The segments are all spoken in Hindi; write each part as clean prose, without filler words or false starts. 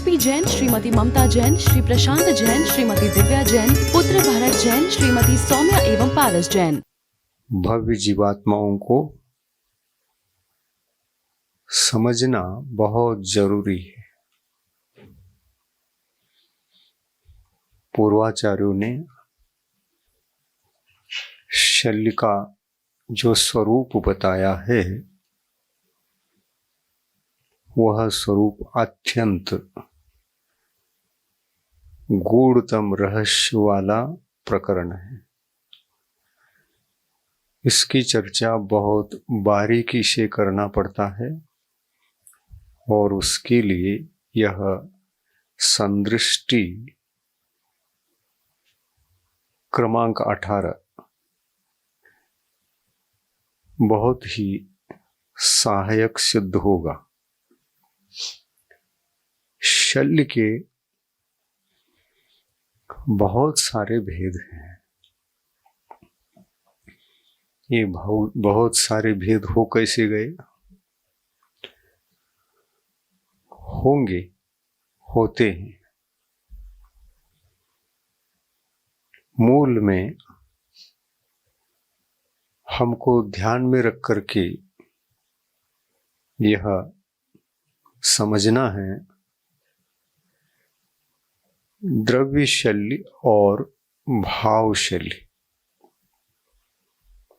आरपी जैन, श्रीमती ममता जैन, श्री प्रशांत जैन, श्रीमती दिव्या जैन, पुत्र भरत जैन, श्रीमती सौम्या एवं पारस जैन। भव्य जीवात्माओं को समझना बहुत जरूरी है। पूर्वाचार्यों ने शल्य का जो स्वरूप बताया है वह स्वरूप अत्यंत गूढ़तम रहस्य वाला प्रकरण है। इसकी चर्चा बहुत बारीकी से करना पड़ता है और उसके लिए यह संदृष्टि क्रमांक 18 बहुत ही सहायक सिद्ध होगा। शल्य के बहुत सारे भेद हैं। ये बहुत सारे भेद हो कैसे गए? होंगे, होते हैं। मूल में हमको ध्यान में रख करके यह समझना है, द्रव्य शल्य और भाव शल्य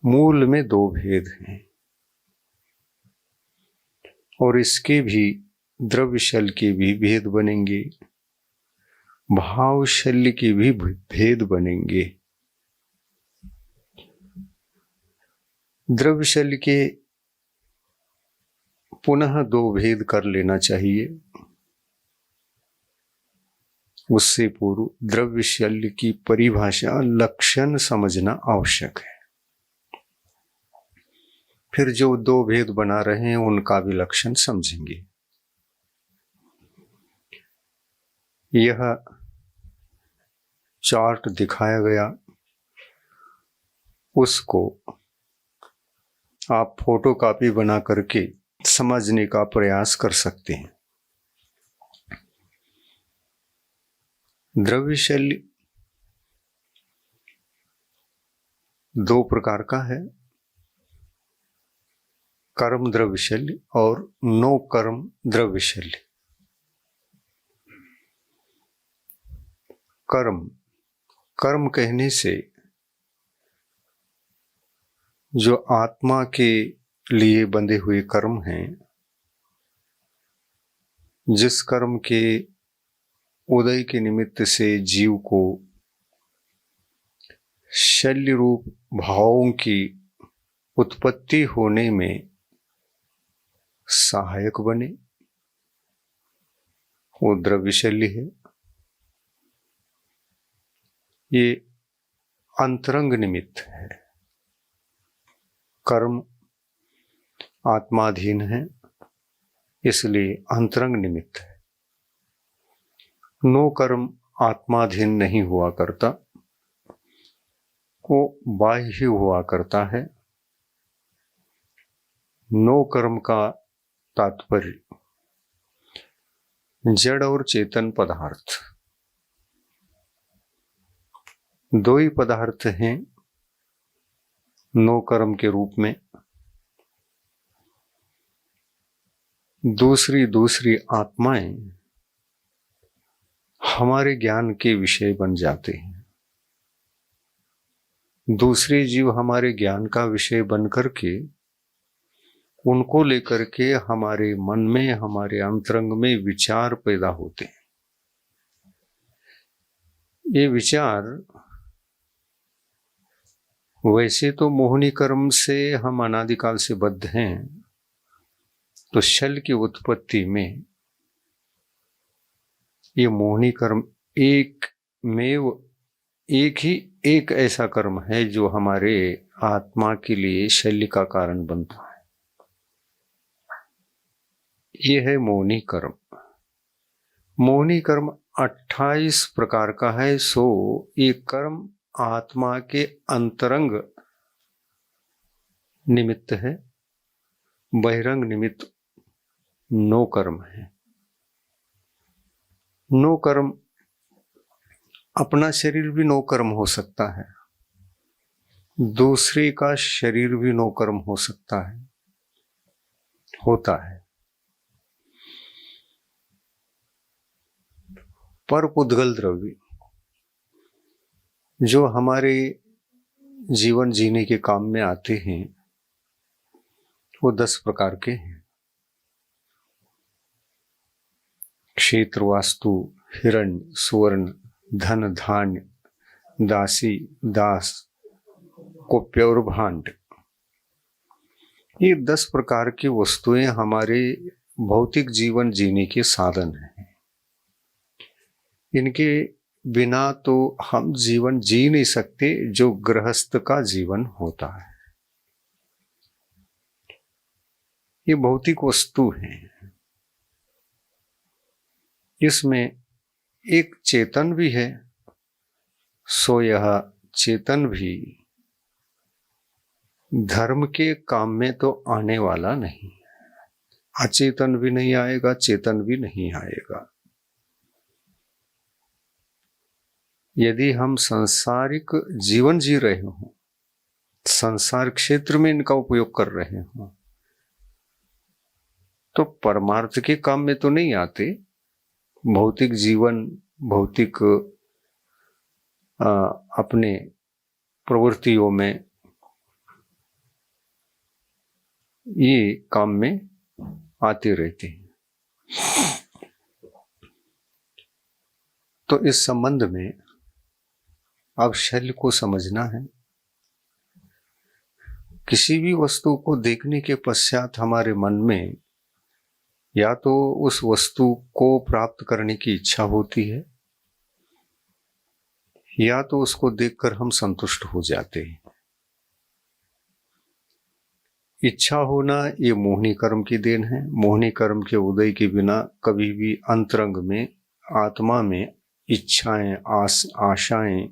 मूल में दो भेद हैं और इसके भी द्रव्य शल्य के भी भेद बनेंगे, भाव शल्य के भी भेद बनेंगे। द्रव्य शल्य के पुनः दो भेद कर लेना चाहिए। उससे पूर्व द्रव्य शल्य की परिभाषा लक्षण समझना आवश्यक है। फिर जो दो भेद बना रहे हैं उनका भी लक्षण समझेंगे। यह चार्ट दिखाया गया, उसको आप फोटो कॉपी बना करके समझने का प्रयास कर सकते हैं। द्रव्य शल्य दो प्रकार का है, कर्म द्रव्य शल्य और नो कर्म द्रव्य शल्य। कर्म कहने से जो आत्मा के लिए बंधे हुए कर्म हैं, जिस कर्म के उदय के निमित्त से जीव को शल्य रूप भावों की उत्पत्ति होने में सहायक बने, वो द्रव्य शल्य है। ये अंतरंग निमित्त है। कर्म आत्माधीन है, इसलिए अंतरंग निमित्त है। नो कर्म आत्माधीन नहीं हुआ करता, वो बाह्य हुआ करता है। नो कर्म का तात्पर्य जड़ और चेतन पदार्थ दो ही पदार्थ हैं नो कर्म के रूप में। दूसरी आत्माएं हमारे ज्ञान के विषय बन जाते हैं। दूसरे जीव हमारे ज्ञान का विषय बन करके उनको लेकर के हमारे मन में, हमारे अंतरंग में विचार पैदा होते हैं। ये विचार वैसे तो मोहिनी कर्म से हम अनादिकाल से बद्ध हैं, तो शल्य की उत्पत्ति में ये मोहिनी कर्म एक ऐसा कर्म है जो हमारे आत्मा के लिए शल्य का कारण बनता है। ये है मोहिनी कर्म। मोहिनी कर्म 28 प्रकार का है। सो ये कर्म आत्मा के अंतरंग निमित्त है, बहिरंग निमित्त नो कर्म है। नो कर्म, अपना शरीर भी नो कर्म हो सकता है, दूसरे का शरीर भी नो कर्म हो सकता है, होता है। पर पुद्गल द्रव्य जो हमारे जीवन जीने के काम में आते हैं वो 10 प्रकार के हैं। क्षेत्र, वास्तु, हिरण्य, सुवर्ण, धन, धान्य, दासी, दास, कौप्य और भांड। ये 10 प्रकार की वस्तुएं हमारे भौतिक जीवन जीने के साधन हैं। इनके बिना तो हम जीवन जी नहीं सकते जो गृहस्थ का जीवन होता है। ये भौतिक वस्तु है। इसमें एक चेतन भी है, सो यह चेतन भी धर्म के काम में तो आने वाला नहीं। अचेतन भी नहीं आएगा, चेतन भी नहीं आएगा। यदि हम सांसारिक जीवन जी रहे हों, संसार क्षेत्र में इनका उपयोग कर रहे हों, तो परमार्थ के काम में तो नहीं आते। भौतिक जीवन, भौतिक अपने प्रवृत्तियों में ये काम में आते रहते हैं। तो इस संबंध में अब शल्य को समझना है। किसी भी वस्तु को देखने के पश्चात हमारे मन में या तो उस वस्तु को प्राप्त करने की इच्छा होती है या तो उसको देखकर हम संतुष्ट हो जाते हैं। इच्छा होना ये मोहिनी कर्म की देन है। मोहिनी कर्म के उदय के बिना कभी भी अंतरंग में, आत्मा में इच्छाएं, आशाएं,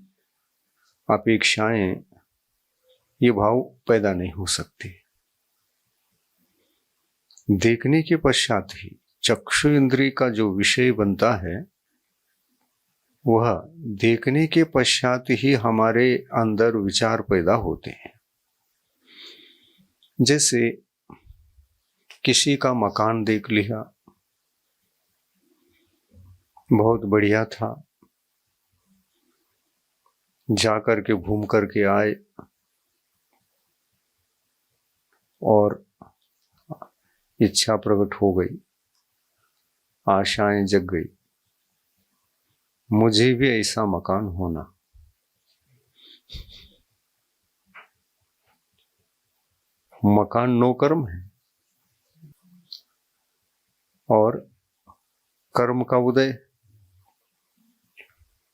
अपेक्षाएं, ये भाव पैदा नहीं हो सकते। देखने के पश्चात ही चक्षु इंद्रिय का जो विषय बनता है, वह देखने के पश्चात ही हमारे अंदर विचार पैदा होते हैं। जैसे किसी का मकान देख लिया, बहुत बढ़िया था, जाकर के घूम करके आए और इच्छा प्रकट हो गई, आशाएं जग गई, मुझे भी ऐसा मकान होना। मकान नो कर्म है और कर्म का उदय,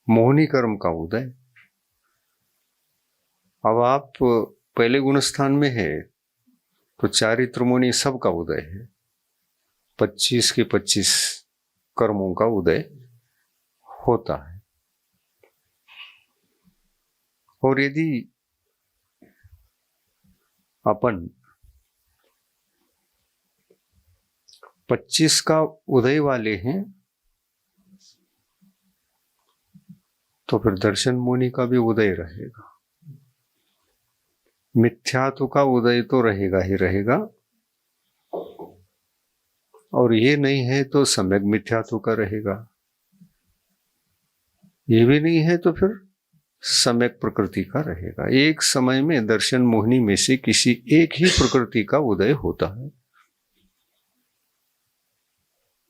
मोहिनी कर्म का उदय। अब आप पहले गुणस्थान में है तो चारित्र मोहिनी सब का उदय है। 25 के 25 कर्मों का उदय होता है। और यदि अपन 25 का उदय वाले हैं तो फिर दर्शन मोहिनी का भी उदय रहेगा। मिथ्यात्व का उदय तो रहेगा ही रहेगा, और ये नहीं है तो सम्यक मिथ्यात्व का रहेगा। ये भी नहीं है तो फिर सम्यक प्रकृति का रहेगा। एक समय में दर्शन मोहिनी में से किसी एक ही प्रकृति का उदय होता है।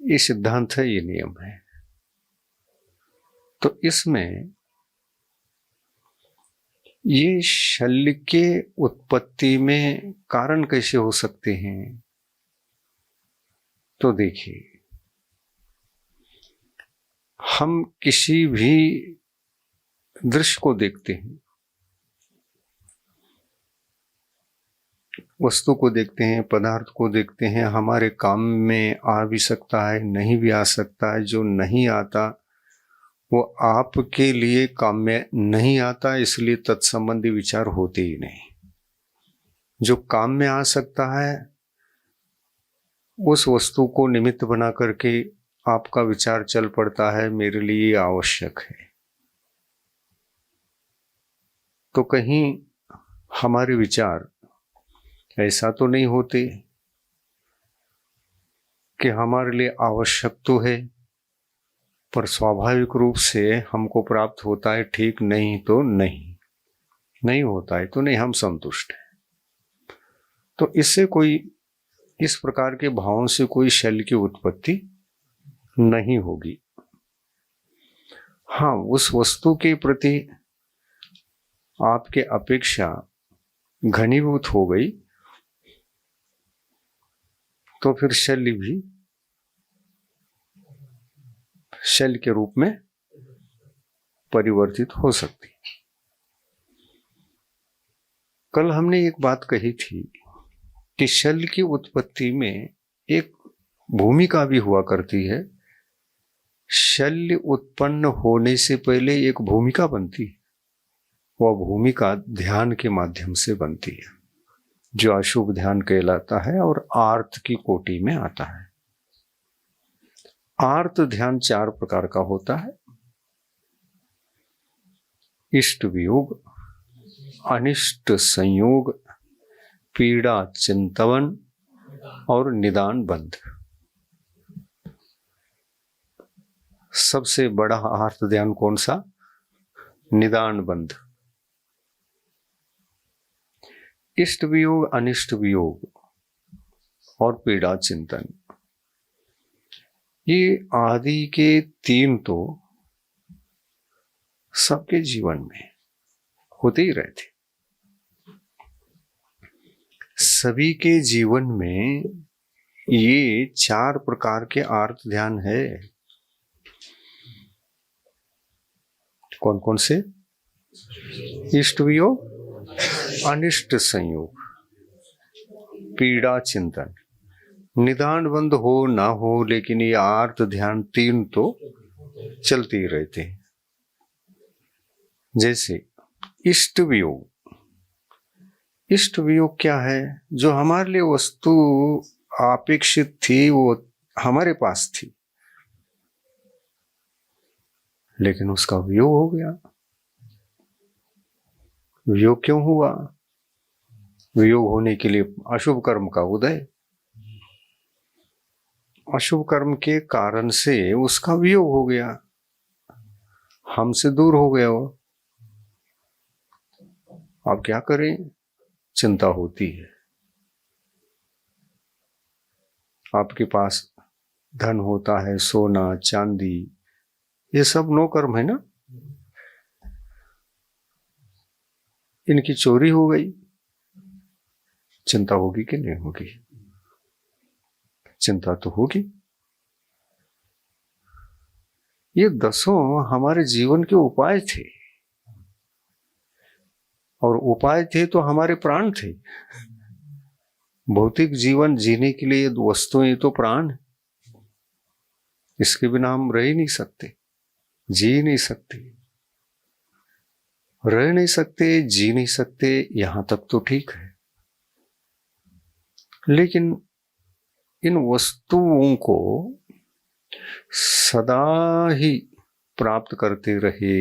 ये सिद्धांत है, ये नियम है। तो इसमें ये शल्य के उत्पत्ति में कारण कैसे हो सकते हैं? तो देखिए, हम किसी भी दृश्य को देखते हैं, वस्तु को देखते हैं, पदार्थ को देखते हैं, हमारे काम में आ भी सकता है, नहीं भी आ सकता है। जो नहीं आता वो आपके लिए काम में नहीं आता, इसलिए तत्संबंधी विचार होते ही नहीं। जो काम में आ सकता है उस वस्तु को निमित्त बना करके आपका विचार चल पड़ता है मेरे लिए आवश्यक है, तो कहीं हमारे विचार ऐसा तो नहीं होते कि हमारे लिए आवश्यक तो है पर स्वाभाविक रूप से हमको प्राप्त होता है, ठीक नहीं तो नहीं होता है तो नहीं, हम संतुष्ट हैं। तो इससे कोई, इस प्रकार के भावों से कोई शल्य की उत्पत्ति नहीं होगी। हाँ, उस वस्तु के प्रति आपके अपेक्षा घनीभूत हो गई तो फिर शल्य भी शल्य के रूप में परिवर्तित हो सकती। कल हमने एक बात कही थी कि शल्य की उत्पत्ति में एक भूमिका भी हुआ करती है। शल्य उत्पन्न होने से पहले एक भूमिका बनती है, वह भूमिका ध्यान के माध्यम से बनती है, जो अशुभ ध्यान कहलाता है और आर्त की कोटि में आता है। आर्त ध्यान 4 प्रकार का होता है: इष्ट वियोग, अनिष्ट संयोग, पीड़ा चिंतवन और निदान बंध। सबसे बड़ा आर्त ध्यान कौन सा? निदान बंध। इष्ट वियोग, अनिष्ट वियोग और पीड़ा चिंतन, ये आदि के 3 तो सबके जीवन में होते ही रहते। सभी के जीवन में ये 4 प्रकार के आर्त ध्यान है। कौन कौन से? इष्ट वियोग, अनिष्ट संयोग, पीड़ा चिंतन। निदान बंद हो ना हो, लेकिन ये आर्त ध्यान 3 तो चलते ही रहते हैं। जैसे इष्ट वियोग। इष्ट वियोग क्या है? जो हमारे लिए वस्तु अपेक्षित थी वो हमारे पास थी, लेकिन उसका वियोग हो गया। वियोग क्यों हुआ? वियोग होने के लिए अशुभ कर्म का उदय। अशुभ कर्म के कारण से उसका वियोग हो गया, हमसे दूर हो गया वो। अब क्या करें? चिंता होती है। आपके पास धन होता है, सोना चांदी, ये सब नो कर्म है ना। इनकी चोरी हो गई, चिंता होगी कि नहीं होगी? चिंता तो होगी। ये 10 हमारे जीवन के उपाय थे, और उपाय थे तो हमारे प्राण थे। भौतिक जीवन जीने के लिए वस्तुएं तो प्राण है, इसके बिना हम रह ही नहीं सकते, जी नहीं सकते। रह नहीं सकते, जी नहीं सकते, यहां तक तो ठीक है। लेकिन इन वस्तुओं को सदा ही प्राप्त करते रहे,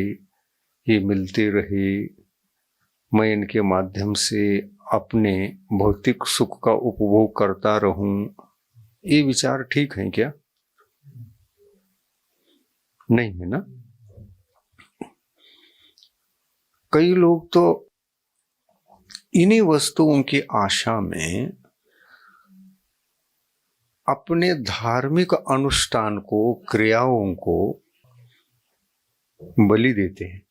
ये मिलते रहे, मैं इनके माध्यम से अपने भौतिक सुख का उपभोग करता रहूं, ये विचार ठीक है क्या? नहीं है ना। कई लोग तो इन्हीं वस्तुओं की आशा में अपने धार्मिक अनुष्ठान को, क्रियाओं को बलि देते हैं।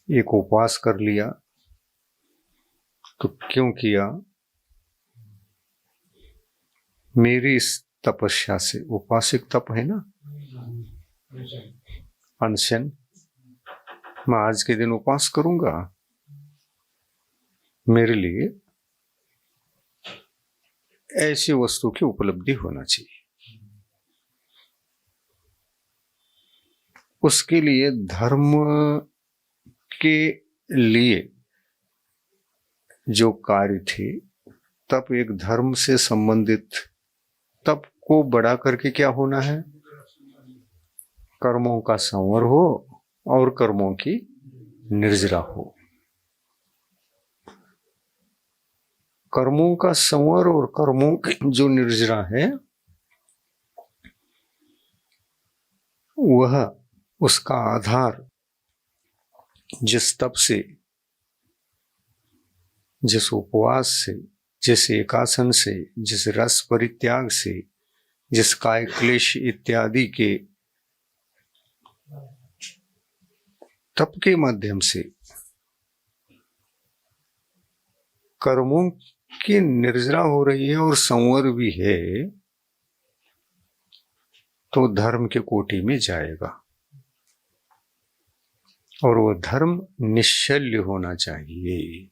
एक उपवास कर लिया तो क्यों किया? मेरी इस तपस्या से, उपवास एक तप है ना, अनशन, मैं आज के दिन उपवास करूंगा, मेरे लिए ऐसी वस्तु की उपलब्धि होना चाहिए। उसके लिए धर्म के लिए जो कार्य थे, तब एक धर्म से संबंधित तप को बढ़ा करके क्या होना है? कर्मों का संवर हो और कर्मों की निर्जरा हो। कर्मों का संवर और कर्मों की जो निर्जरा है वह उसका आधार जिस तप से, जिस उपवास से, जिस एकासन से, जिस रस परित्याग से, जिस काय क्लेश इत्यादि के तप के माध्यम से कर्मों की निर्जरा हो रही है और संवर भी है, तो धर्म के कोटि में जाएगा। और वो धर्म निश्चल्य होना चाहिए।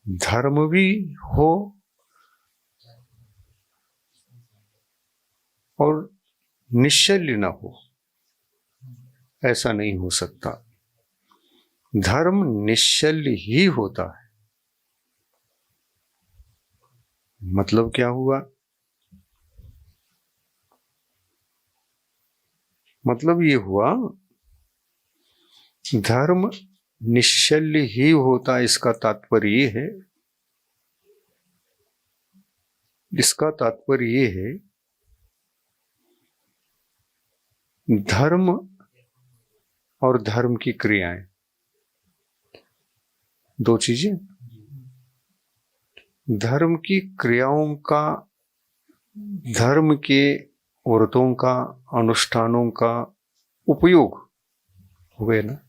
धर्म भी हो और निश्चल्य ना हो, ऐसा नहीं हो सकता। धर्म निश्चल्य ही होता है। मतलब क्या हुआ? मतलब ये हुआ धर्म निश्चल्य ही होता, इसका तात्पर्य ये है, इसका तात्पर्य ये है धर्म और धर्म की क्रियाएं दो चीजें। धर्म की क्रियाओं का, धर्म के व्रतों का, अनुष्ठानों का उपयोग हुए ना।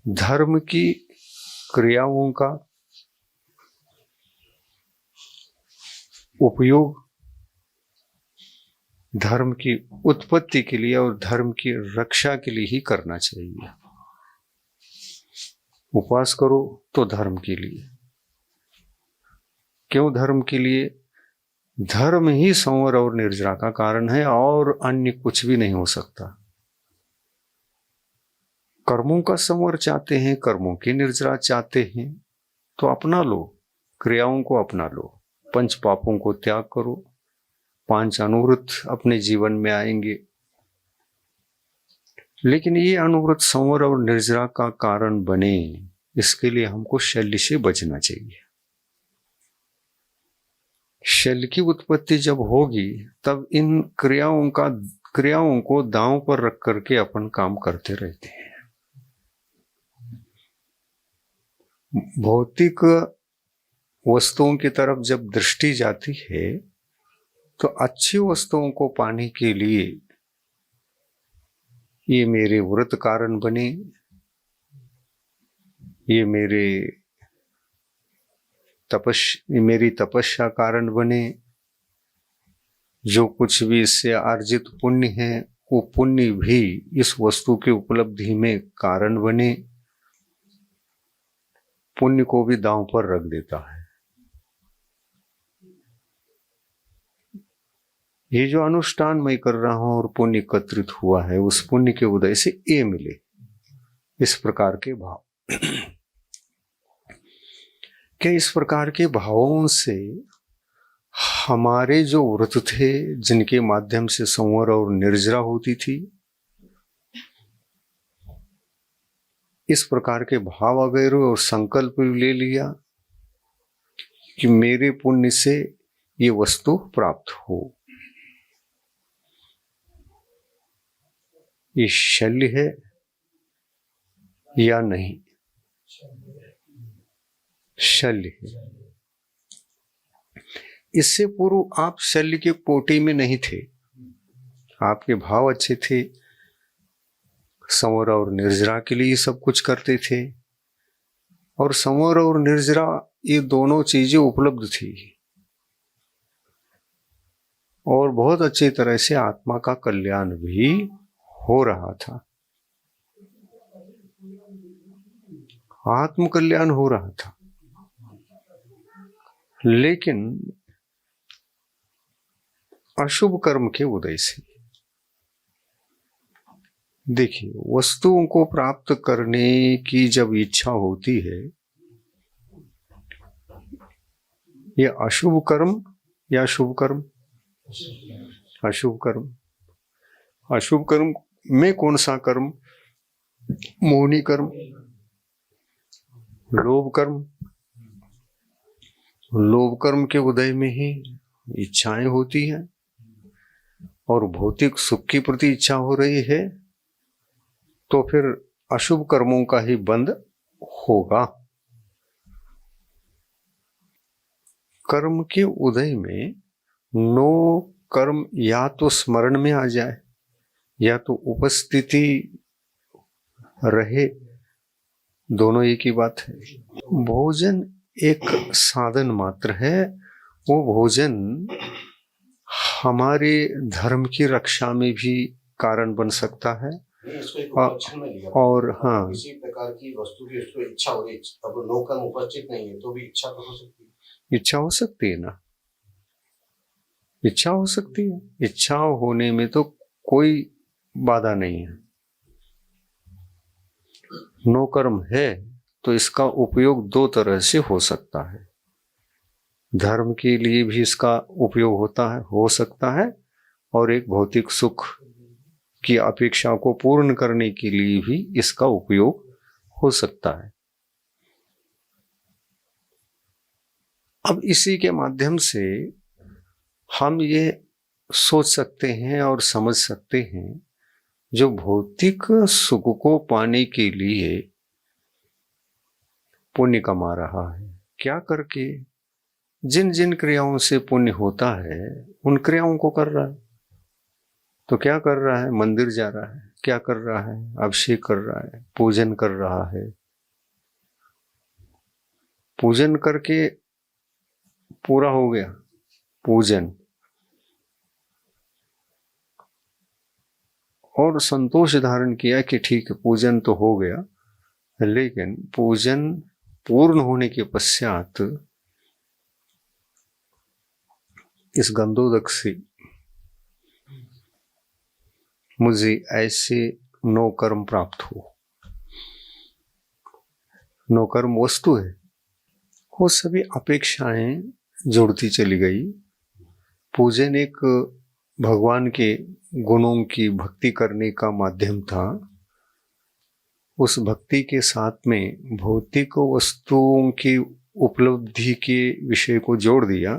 धर्म की क्रियाओं का उपयोग धर्म की उत्पत्ति के लिए और धर्म की रक्षा के लिए ही करना चाहिए। उपवास करो तो धर्म के लिए। क्यों धर्म के लिए? धर्म ही संवर और निर्जरा का कारण है और अन्य कुछ भी नहीं हो सकता। कर्मों का संवर चाहते हैं, कर्मों की निर्जरा चाहते हैं, तो अपना लो, क्रियाओं को अपना लो। पंच पापों को त्याग करो, 5 अनुव्रत अपने जीवन में आएंगे। लेकिन ये अनुव्रत संवर और निर्जरा का कारण बने, इसके लिए हमको शल्य से बचना चाहिए। शल्य की उत्पत्ति जब होगी तब इन क्रियाओं को दांव पर रख करके अपन काम करते रहते हैं। भौतिक वस्तुओं की तरफ जब दृष्टि जाती है तो अच्छी वस्तुओं को पाने के लिए ये मेरे व्रत कारण बने, ये मेरी तपस्या कारण बने, जो कुछ भी इससे अर्जित पुण्य है वो पुण्य भी इस वस्तु की उपलब्धि में कारण बने, पुण्य को भी दांव पर रख देता है। ये जो अनुष्ठान मैं कर रहा हूं और पुण्य एकत्रित हुआ है, उस पुण्य के उदय से ये मिले, इस प्रकार के भाव। क्या इस प्रकार के भावों से हमारे जो व्रत थे, जिनके माध्यम से संवर और निर्जरा होती थी, इस प्रकार के भाव आ गए और संकल्प ले लिया कि मेरे पुण्य से ये वस्तु प्राप्त हो। ये शल्य है या नहीं? शल्य है। इससे पूर्व आप शल्य के कोटि में नहीं थे, आपके भाव अच्छे थे, संवर और निर्जरा के लिए सब कुछ करते थे, और संवर और निर्जरा ये दोनों चीजें उपलब्ध थी, और बहुत अच्छी तरह से आत्मा का कल्याण भी हो रहा था। आत्म कल्याण हो रहा था। लेकिन अशुभ कर्म के उदय से देखिए, वस्तुओं को प्राप्त करने की जब इच्छा होती है, ये अशुभ कर्म या शुभ कर्म? अशुभ कर्म। अशुभ कर्म में कौन सा कर्म? मोहनी कर्म, लोभ कर्म। लोभ कर्म के उदय में ही इच्छाएं होती हैं, और भौतिक सुख के प्रति इच्छा हो रही है, तो फिर अशुभ कर्मों का ही बंध होगा। कर्म के उदय में नो कर्म या तो स्मरण में आ जाए या तो उपस्थिति रहे, दोनों एक ही बात है। भोजन एक साधन मात्र है। वो भोजन हमारे धर्म की रक्षा में भी कारण बन सकता है। इसको एक उपलक्षण में लिया और हाँ, किसी प्रकार की वस्तु की उसको इच्छा हो रही, अब नो कर्म उपस्थित नहीं है तो भी इच्छा तो हो सकती है। इच्छा हो सकती है ना, इच्छा हो सकती है। इच्छा होने में तो कोई बाधा नहीं है। नो कर्म है तो इसका उपयोग दो तरह से हो सकता है। धर्म के लिए भी इसका उपयोग होता है, हो सकता है, और एक भौतिक सुख की अपेक्षा को पूर्ण करने के लिए भी इसका उपयोग हो सकता है। अब इसी के माध्यम से हम ये सोच सकते हैं और समझ सकते हैं, जो भौतिक सुख को पाने के लिए पुण्य कमा रहा है, क्या करके? जिन जिन क्रियाओं से पुण्य होता है उन क्रियाओं को कर रहा है। तो क्या कर रहा है? मंदिर जा रहा है, क्या कर रहा है? अभिषेक कर रहा है, पूजन कर रहा है। पूजन करके पूरा हो गया पूजन, और संतोष धारण किया कि ठीक है पूजन तो हो गया, लेकिन पूजन पूर्ण होने के पश्चात इस गंधोदक से मुझे ऐसे नो कर्म प्राप्त हो। नो कर्म वस्तु है, वो सभी अपेक्षाएं जुड़ती चली गई। पूजन एक भगवान के गुणों की भक्ति करने का माध्यम था। उस भक्ति के साथ में भौतिक वस्तुओं की उपलब्धि के विषय को जोड़ दिया,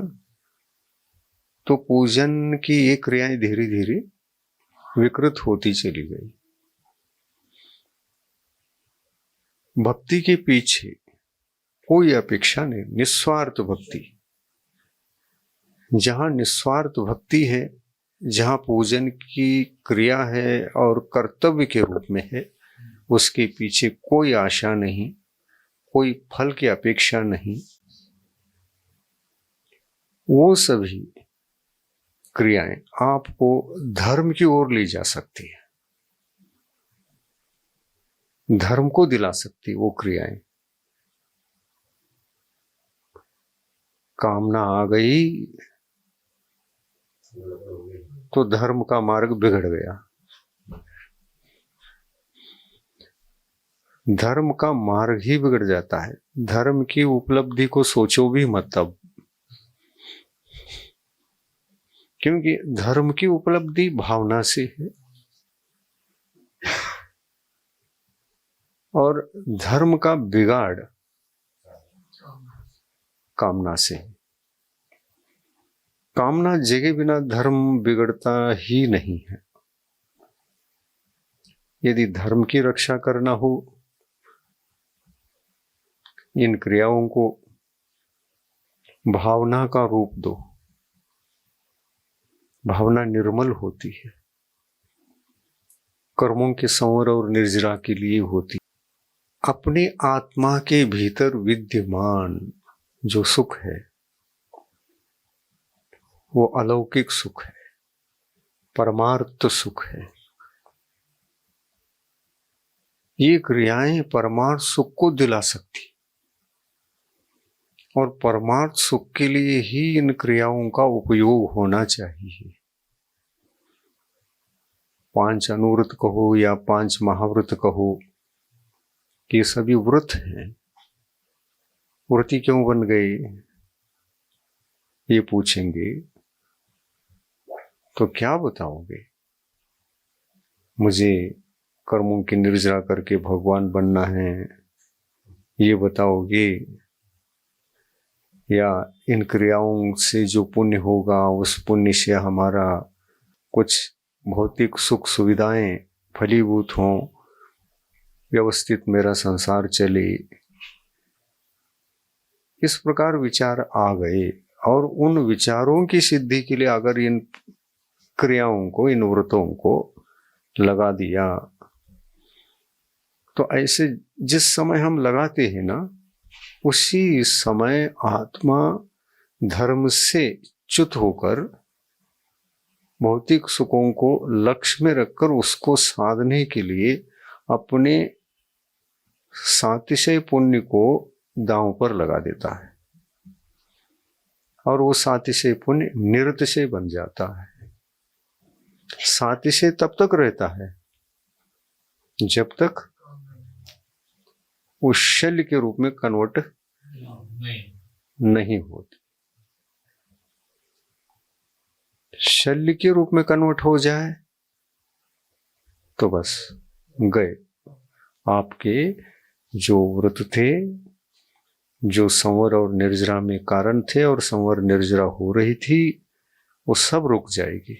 तो पूजन की ये क्रियाएं धीरे धीरे विकृत होती चली गई। भक्ति के पीछे कोई अपेक्षा नहीं, निस्वार्थ भक्ति। जहां निस्वार्थ भक्ति है, जहां पूजन की क्रिया है और कर्तव्य के रूप में है, उसके पीछे कोई आशा नहीं, कोई फल की अपेक्षा नहीं, वो सभी क्रियाएं आपको धर्म की ओर ले जा सकती है, धर्म को दिला सकती वो क्रियाएं। कामना आ गई तो धर्म का मार्ग बिगड़ गया। धर्म का मार्ग ही बिगड़ जाता है। धर्म की उपलब्धि को सोचो भी मत तब, क्योंकि धर्म की उपलब्धि भावना से है और धर्म का बिगाड़ कामना से। कामना जगे बिना धर्म बिगड़ता ही नहीं है। यदि धर्म की रक्षा करना हो, इन क्रियाओं को भावना का रूप दो। भावना निर्मल होती है, कर्मों के संवर और निर्जरा के लिए होती। अपने आत्मा के भीतर विद्यमान जो सुख है वो अलौकिक सुख है, परमार्थ सुख है। ये क्रियाएं परमार्थ सुख को दिला सकती, और परमार्थ सुख के लिए ही इन क्रियाओं का उपयोग होना चाहिए। 5 अनुव्रत कहो या 5 महाव्रत कहो, कि सभी व्रत हैं। व्रती क्यों बन गए ये पूछेंगे तो क्या बताओगे? मुझे कर्मों की निर्जरा करके भगवान बनना है ये बताओगे, या इन क्रियाओं से जो पुण्य होगा उस पुण्य से हमारा कुछ भौतिक सुख सुविधाएं फलीभूत हों, व्यवस्थित मेरा संसार चले, इस प्रकार विचार आ गए। और उन विचारों की सिद्धि के लिए अगर इन क्रियाओं को, इन व्रतों को लगा दिया, तो ऐसे जिस समय हम लगाते हैं ना, उसी समय आत्मा धर्म से च्युत होकर भौतिक सुखों को लक्ष्य में रखकर उसको साधने के लिए अपने सातिशय पुण्य को दांव पर लगा देता है, और वो सातिशय पुण्य निरतिशय बन जाता है। सातिशय तब तक रहता है जब तक उस शल्य के रूप में कन्वर्ट नहीं होती। शल्य के रूप में कन्वर्ट हो जाए तो बस गए आपके जो व्रत थे, जो संवर और निर्जरा में कारण थे और संवर निर्जरा हो रही थी, वो सब रुक जाएगी।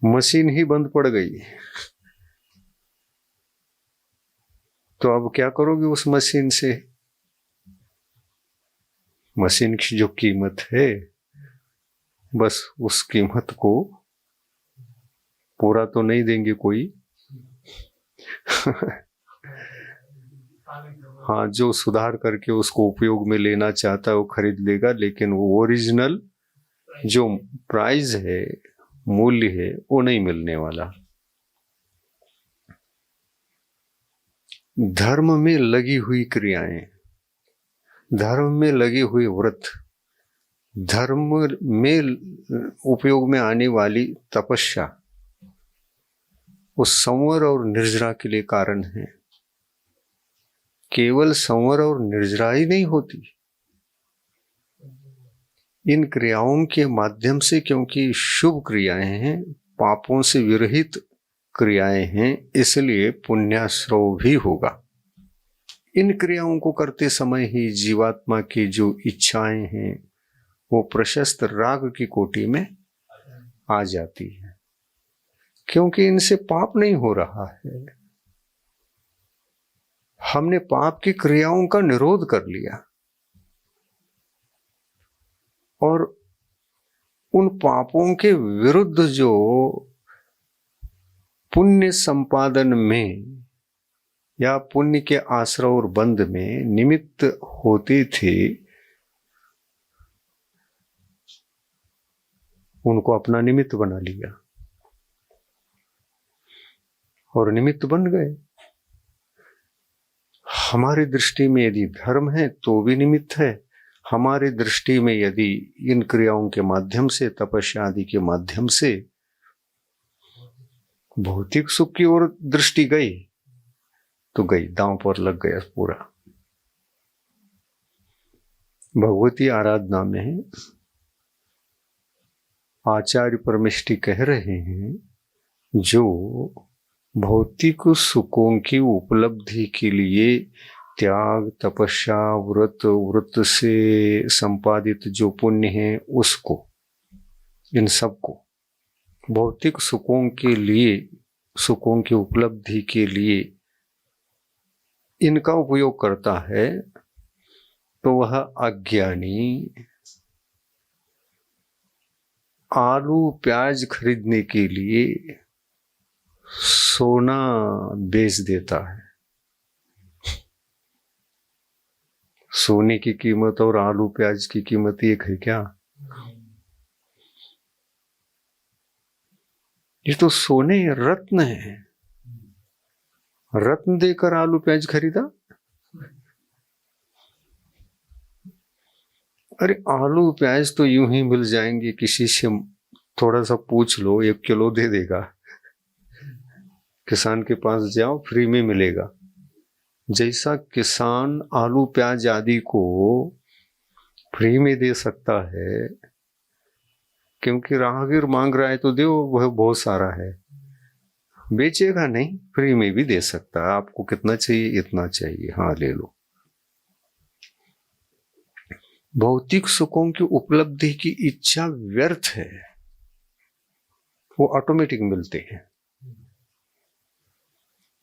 मशीन ही बंद पड़ गई तो अब क्या करोगे उस मशीन से? मशीन की जो कीमत है, बस उस कीमत को पूरा तो नहीं देंगे कोई हाँ, जो सुधार करके उसको उपयोग में लेना चाहता है वो खरीद लेगा, लेकिन वो ओरिजिनल जो प्राइस है, मूल्य है, वो नहीं मिलने वाला। धर्म में लगी हुई क्रियाएं, धर्म में लगे हुए व्रत, धर्म में उपयोग में आने वाली तपस्या, उस संवर और निर्जरा के लिए कारण है। केवल संवर और निर्जरा ही नहीं होती, इन क्रियाओं के माध्यम से, क्योंकि शुभ क्रियाएं हैं, पापों से विरहित क्रियाएं हैं, इसलिए पुण्याश्रव भी होगा। इन क्रियाओं को करते समय ही जीवात्मा की जो इच्छाएं हैं वो प्रशस्त राग की कोटि में आ जाती है, क्योंकि इनसे पाप नहीं हो रहा है। हमने पाप की क्रियाओं का निरोध कर लिया और उन पापों के विरुद्ध जो पुण्य संपादन में या पुण्य के आश्रय और बंध में निमित्त होते थे, उनको अपना निमित्त बना लिया और निमित्त बन गए। हमारी दृष्टि में यदि धर्म है तो भी निमित्त है, हमारी दृष्टि में यदि इन क्रियाओं के माध्यम से, तपस्या आदि के माध्यम से भौतिक सुख की ओर दृष्टि गई तो गई, दांव पर लग गया पूरा। भगवती आराधना में आचार्य परमेष्टि कह रहे हैं, जो भौतिक सुखों की उपलब्धि के लिए त्याग, तपस्या, व्रत से संपादित जो पुण्य है उसको, इन सबको भौतिक सुखों के लिए, सुखों की उपलब्धि के लिए इनका उपयोग करता है, तो वह अज्ञानी आलू प्याज खरीदने के लिए सोना बेच देता है। सोने की कीमत और आलू प्याज की कीमत एक है क्या? ये तो सोने रत्न है, रत्न देकर आलू प्याज खरीदा। अरे आलू प्याज तो यूं ही मिल जाएंगे, किसी से थोड़ा सा पूछ लो, 1 किलो दे देगा। किसान के पास जाओ, फ्री में मिलेगा। जैसा किसान आलू प्याज आदि को फ्री में दे सकता है, क्योंकि राहगीर मांग रहा है तो दो, वह बहुत सारा है, बेचेगा नहीं, फ्री में भी दे सकता है। आपको कितना चाहिए? इतना चाहिए, हाँ ले लो। भौतिक सुखों की उपलब्धि की इच्छा व्यर्थ है, वो ऑटोमेटिक मिलते हैं।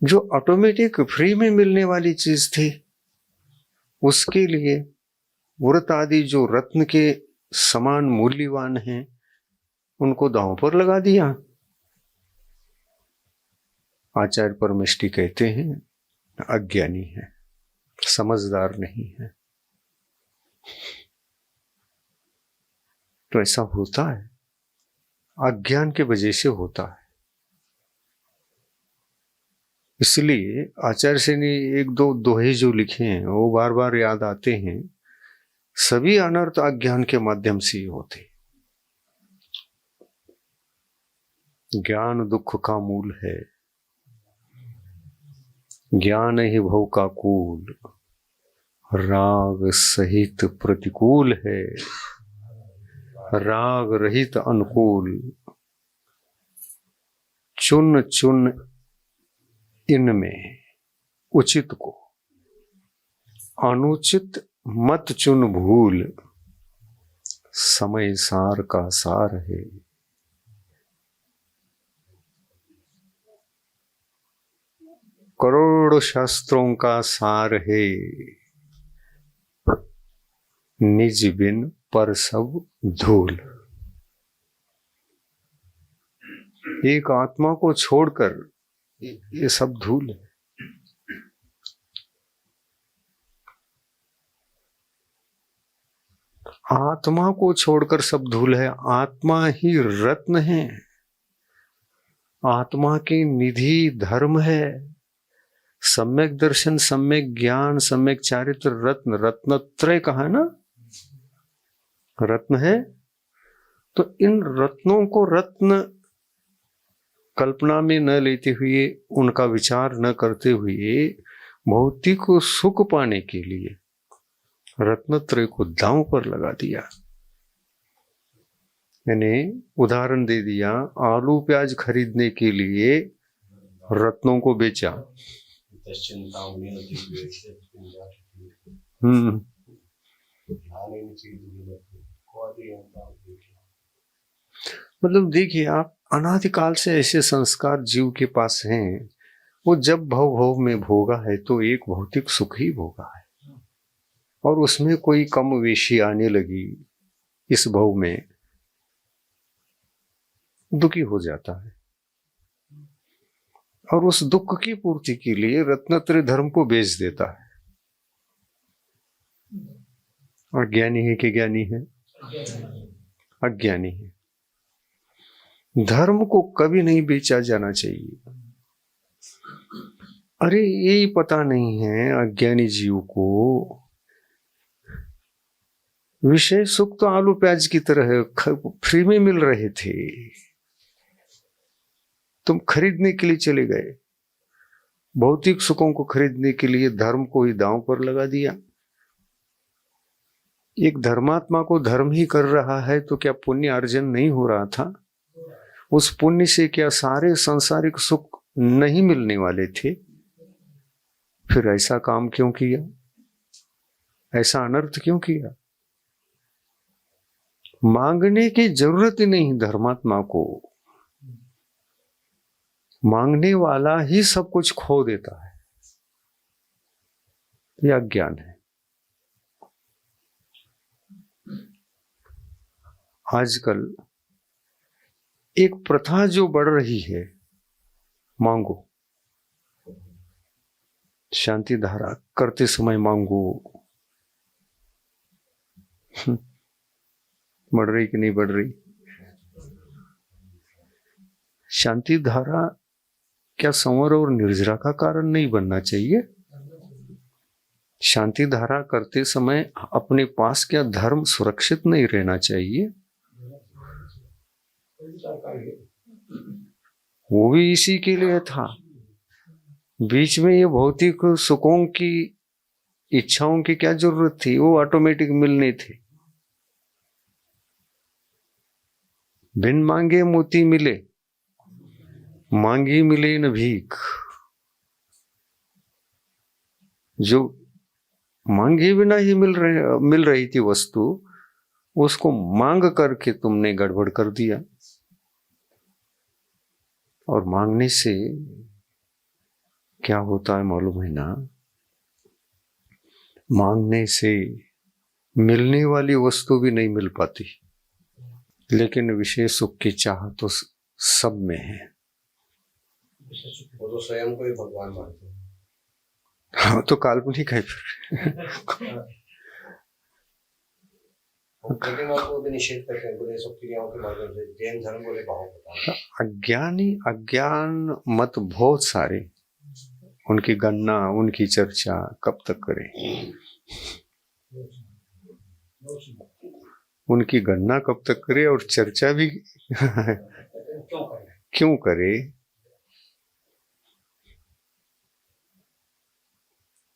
जो ऑटोमेटिक फ्री में मिलने वाली चीज थी, उसके लिए व्रत आदि जो रत्न के समान मूल्यवान हैं, उनको दांव पर लगा दिया। आचार्य परमेष्ठी कहते हैं अज्ञानी है, समझदार नहीं है। तो ऐसा होता है, अज्ञान के वजह से होता है। इसलिए आचार्य से ने 1-2 दोहे जो लिखे हैं वो बार बार याद आते हैं। सभी अनर्थ अज्ञान के माध्यम से ही होते। ज्ञान दुख का मूल है, ज्ञान ही भव का कूल, राग सहित प्रतिकूल है, राग रहित अनुकूल। चुन चुन इनमें उचित को, अनुचित मत चुन भूल, समय सार का सार है। करोड़ शास्त्रों का सार है, निज बिन पर सब धूल। एक आत्मा को छोड़कर ये सब धूल है। आत्मा को छोड़कर सब धूल है। आत्मा ही रत्न है, आत्मा की निधि धर्म है। सम्यक दर्शन, सम्यक ज्ञान, सम्यक चारित्र, रत्न, रत्नत्रय कहा ना, रत्न है। तो इन रत्नों को रत्न कल्पना में न लेते हुए, उनका विचार न करते हुए, भौतिक सुख पाने के लिए रत्नत्रय को दांव पर लगा दिया। यानी उदाहरण दे दिया, आलू प्याज खरीदने के लिए रत्नों को बेचा। मतलब देखिए आप, अनादिकाल से ऐसे संस्कार जीव के पास हैं। वो जब भव में भोगा है तो एक भौतिक सुख ही भोगा है, और उसमें कोई कम वेशी आने लगी इस भव में, दुखी हो जाता है। और उस दुख की पूर्ति के लिए रत्नत्रय धर्म को बेच देता है। और ज्ञानी है कि ज्ञानी है? अज्ञानी है। धर्म को कभी नहीं बेचा जाना चाहिए। अरे यही पता नहीं है अज्ञानी जीव को, विषय सुख तो आलू प्याज की तरह फ्री में मिल रहे थे, तुम खरीदने के लिए चले गए। भौतिक सुखों को खरीदने के लिए धर्म को ही दांव पर लगा दिया। एक धर्मात्मा को धर्म ही कर रहा है तो क्या पुण्य अर्जन नहीं हो रहा था? उस पुण्य से क्या सारे सांसारिक सुख नहीं मिलने वाले थे? फिर ऐसा काम क्यों किया? ऐसा अनर्थ क्यों किया? मांगने की जरूरत ही नहीं धर्मात्मा को। मांगने वाला ही सब कुछ खो देता है। यह अज्ञान है। आजकल एक प्रथा जो बढ़ रही है, मांगो, शांति धारा करते समय मांगो। बढ़ रही कि नहीं बढ़ रही? शांति धारा क्या संवर और निर्जरा का कारण नहीं बनना चाहिए? शांति धारा करते समय अपने पास क्या धर्म सुरक्षित नहीं रहना चाहिए? वो भी इसी के लिए था। बीच में ये भौतिक सुखों की इच्छाओं की क्या जरूरत थी, वो ऑटोमेटिक मिलने थे। बिन मांगे मोती मिले, मांगी मिले न भीख। जो मांगे बिना ही मिल रही थी वस्तु, उसको मांग करके तुमने गड़बड़ कर दिया। और मांगने से क्या होता है मालूम है ना? मांगने से मिलने वाली वस्तु भी नहीं मिल पाती, लेकिन विशेष सुख की चाह तो सब में है। वो तो स्वयं को ही भगवान मानते हैं। हाँ, तो काल्पनिक है फिर। प्रतिमा को भी निषेध करते हैं बुरे सब क्रियाओं के माध्यम से। जैन धर्म बोले भाव बताते हैं। अज्ञानी अज्ञान मत बहुत सारे, उनकी गणना उनकी चर्चा कब तक करें? उनकी गणना कब तक करे और चर्चा भी क्यों करे?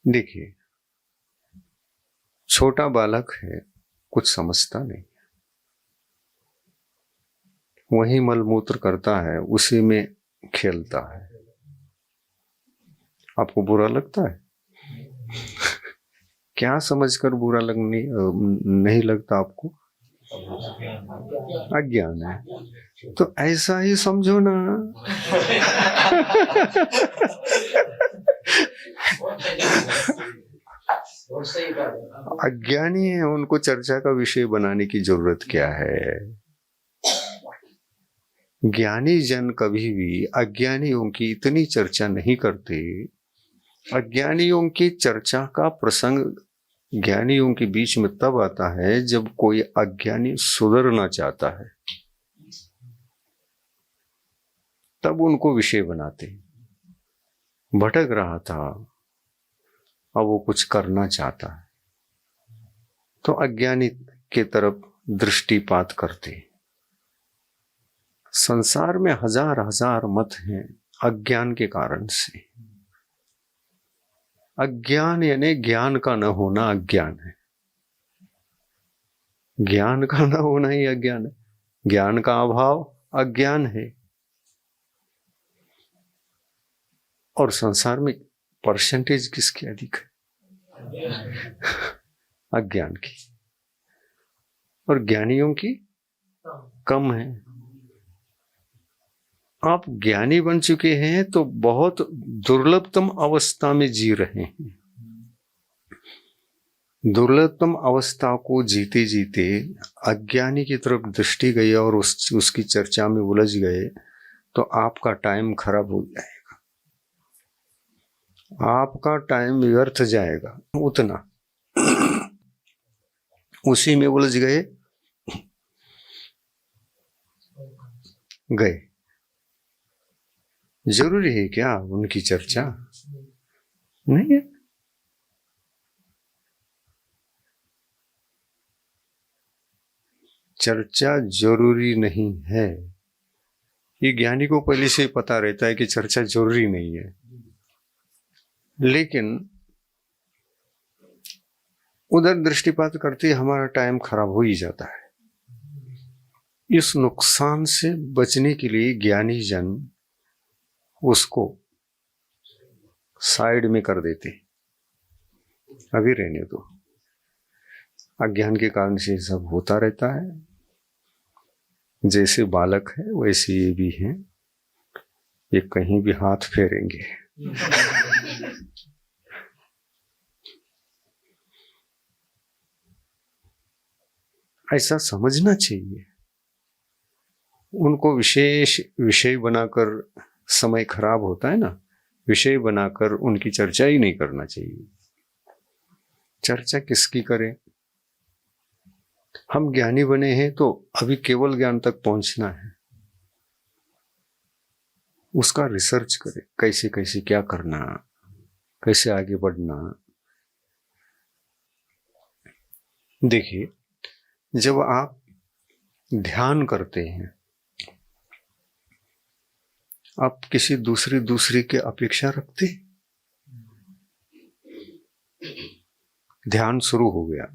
देखिए, छोटा बालक है, कुछ समझता नहीं, वही मलमूत्र करता है, उसी में खेलता है। आपको बुरा लगता है? क्या समझकर बुरा नहीं लगता आपको? अज्ञान है। तो ऐसा ही समझो ना। अज्ञानी है, उनको चर्चा का विषय बनाने की जरूरत क्या है? ज्ञानी जन कभी भी अज्ञानियों की इतनी चर्चा नहीं करते। अज्ञानियों की चर्चा का प्रसंग ज्ञानियों के बीच में तब आता है जब कोई अज्ञानी सुधरना चाहता है, तब उनको विषय बनाते। भटक रहा था, अब वो कुछ करना चाहता है, तो अज्ञानी के तरफ दृष्टिपात करते। संसार में हजार हजार मत हैं अज्ञान के कारण से। अज्ञान यानी ज्ञान का न होना अज्ञान है। ज्ञान का न होना ही अज्ञान है। ज्ञान का अभाव अज्ञान है। और संसार में परसेंटेज किसकी अधिक है? अज्ञान की। और ज्ञानियों की कम है। आप ज्ञानी बन चुके हैं तो बहुत दुर्लभतम अवस्था में जी रहे हैं। दुर्लभतम अवस्था को जीते जीते अज्ञानी की तरफ दृष्टि गई और उसकी चर्चा में उलझ गए तो आपका टाइम खराब हो जाएगा, आपका टाइम व्यर्थ जाएगा। उतना उसी में उलझ गए गए। जरूरी है क्या उनकी चर्चा? नहीं है। चर्चा जरूरी नहीं है, ये ज्ञानी को पहले से ही पता रहता है कि चर्चा जरूरी नहीं है, लेकिन उधर दृष्टिपात करते हमारा टाइम खराब हो ही जाता है। इस नुकसान से बचने के लिए ज्ञानी जन उसको साइड में कर देते, अभी रहने दो। अज्ञान के कारण से सब होता रहता है। जैसे बालक है वैसे ये भी हैं, ये कहीं भी हाथ फेरेंगे। ऐसा समझना चाहिए। उनको विशेष विषय बनाकर समय खराब होता है ना, विषय बनाकर उनकी चर्चा ही नहीं करना चाहिए। चर्चा किसकी करें? हम ज्ञानी बने हैं तो अभी केवल ज्ञान तक पहुंचना है, उसका रिसर्च करें, कैसे कैसे क्या करना, कैसे आगे बढ़ना। देखिए, जब आप ध्यान करते हैं आप किसी दूसरी की अपेक्षा रखते? ध्यान शुरू हो गया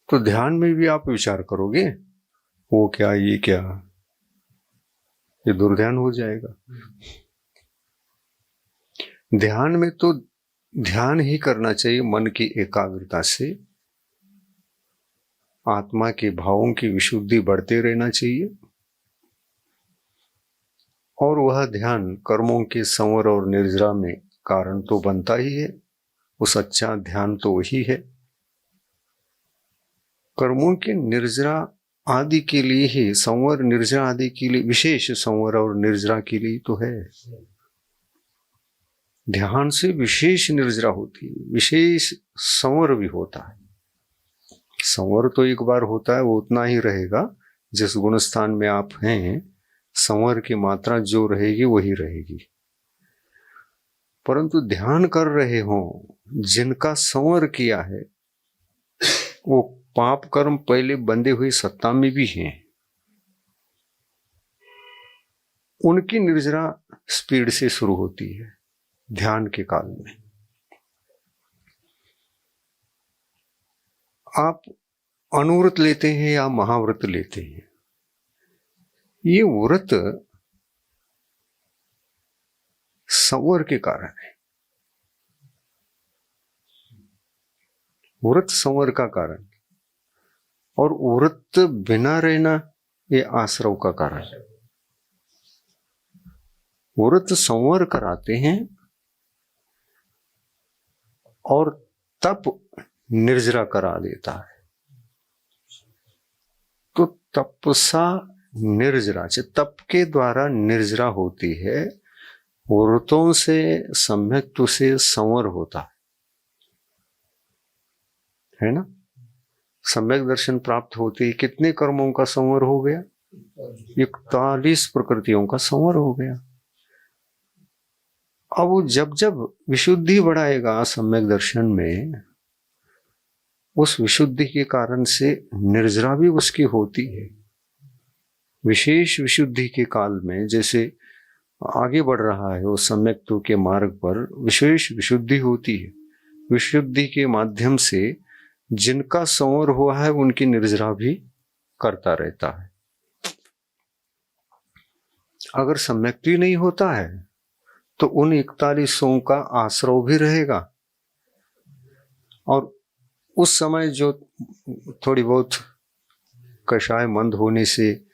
तो ध्यान में भी आप विचार करोगे, वो क्या, ये क्या, ये दुर्ध्यान हो जाएगा। ध्यान में तो ध्यान ही करना चाहिए, मन की एकाग्रता से आत्मा के भावों की विशुद्धि बढ़ते रहना चाहिए, और वह ध्यान कर्मों के संवर और निर्जरा में कारण तो बनता ही है। उस अच्छा ध्यान तो वही है। कर्मों के निर्जरा आदि के लिए ही, संवर निर्जरा आदि के लिए, विशेष संवर और निर्जरा के लिए तो है। ध्यान से विशेष निर्जरा होती है, विशेष संवर भी होता है। संवर तो एक बार होता है, वो उतना ही रहेगा जिस गुण स्थान में आप हैं। संवर की मात्रा जो रहेगी वही रहेगी। परंतु ध्यान कर रहे हो जिनका संवर किया है, वो पाप कर्म पहले बंधे हुई सत्ता में भी हैं, उनकी निर्जरा स्पीड से शुरू होती है ध्यान के काल में। आप अनुव्रत लेते हैं या महाव्रत लेते हैं, ये व्रत संवर के कारण है। व्रत संवर का कारण, और व्रत बिना रहना ये आश्रव का कारण है। व्रत संवर कराते हैं और तप निर्जरा करा देता है। तो तपसा निर्जरा, तप के द्वारा निर्जरा होती है, व्रतों से सम्यक्त्व से संवर होता है ना। सम्यक दर्शन प्राप्त होते ही कितने कर्मों का संवर हो गया? 41 प्रकृतियों का संवर हो गया। अब वो जब जब विशुद्धि बढ़ाएगा सम्यक दर्शन में, उस विशुद्धि के कारण से निर्जरा भी उसकी होती है। विशेष विशुद्धि के काल में जैसे आगे बढ़ रहा है वो सम्यक्त्व के मार्ग पर, विशेष विशुद्धि होती है। विशुद्धि के माध्यम से जिनका संवर हुआ है उनकी निर्जरा भी करता रहता है। अगर सम्यक्त्व नहीं होता है तो उन 41 का आश्रव भी रहेगा, और उस समय जो थोड़ी बहुत कषाय मंद होने से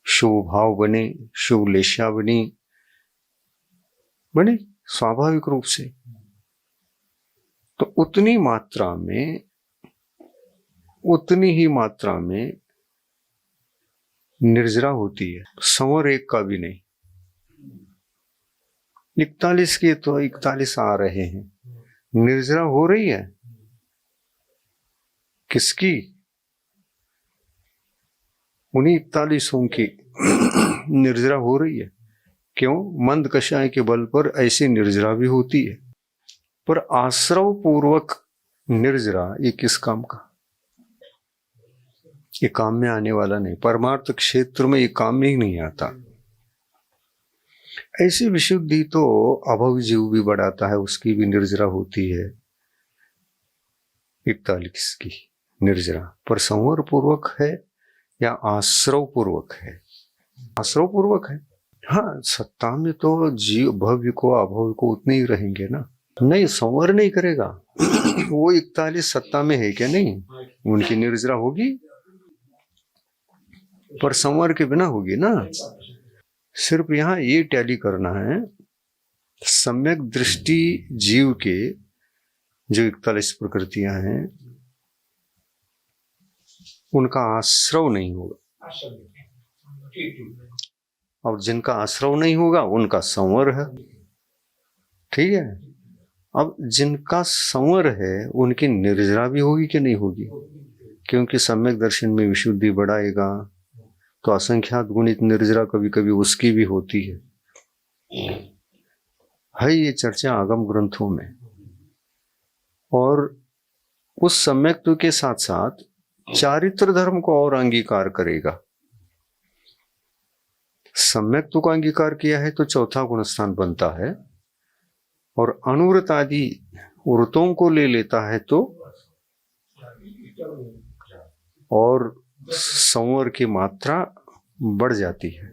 शुभ भाव बने, शुभ लेशा बने स्वाभाविक रूप से, तो उतनी ही मात्रा में निर्जरा होती है। संवर एक का भी नहीं। 41 के तो 41 आ रहे हैं, निर्जरा हो रही है किसकी? उन्हीं 41 की निर्जरा हो रही है। क्यों? मंद कषाय के बल पर ऐसी निर्जरा भी होती है, पर आश्रव पूर्वक निर्जरा ये किस काम का? ये काम में आने वाला नहीं। परमार्थ क्षेत्र में ये काम में ही नहीं आता। ऐसी विशुद्धि तो अभव जीव भी बढ़ाता है, उसकी भी निर्जरा होती है 41 की निर्जरा। पर संवर पूर्वक है या आश्रव पूर्वक है? आश्रव पूर्वक है। हाँ, सत्ता में तो जीव भव्य को अभव्य को उतने ही रहेंगे ना। नहीं, संवर नहीं करेगा। वो 41 सत्ता में है क्या? नहीं, उनकी निर्जरा होगी, पर संवर के बिना होगी ना। सिर्फ यहां ये टैली करना है, सम्यक दृष्टि जीव के जो 41 प्रकृतियां हैं उनका आश्रव नहीं होगा, और जिनका आश्रव नहीं होगा उनका संवर है। ठीक है। अब जिनका संवर है उनकी निर्जरा भी होगी कि नहीं होगी? क्योंकि सम्यक दर्शन में विशुद्धि बढ़ाएगा तो असंख्यात गुणित निर्जरा कभी कभी उसकी भी होती है ये चर्चा आगम ग्रंथों में। और उस सम्यक्त्व के साथ साथ चारित्र धर्म को और अंगीकार करेगा। सम्यक्त्व का अंगीकार किया है तो चौथा गुण स्थान बनता है, और अनुव्रत आदि व्रतों को ले लेता है तो और संवर की मात्रा बढ़ जाती है,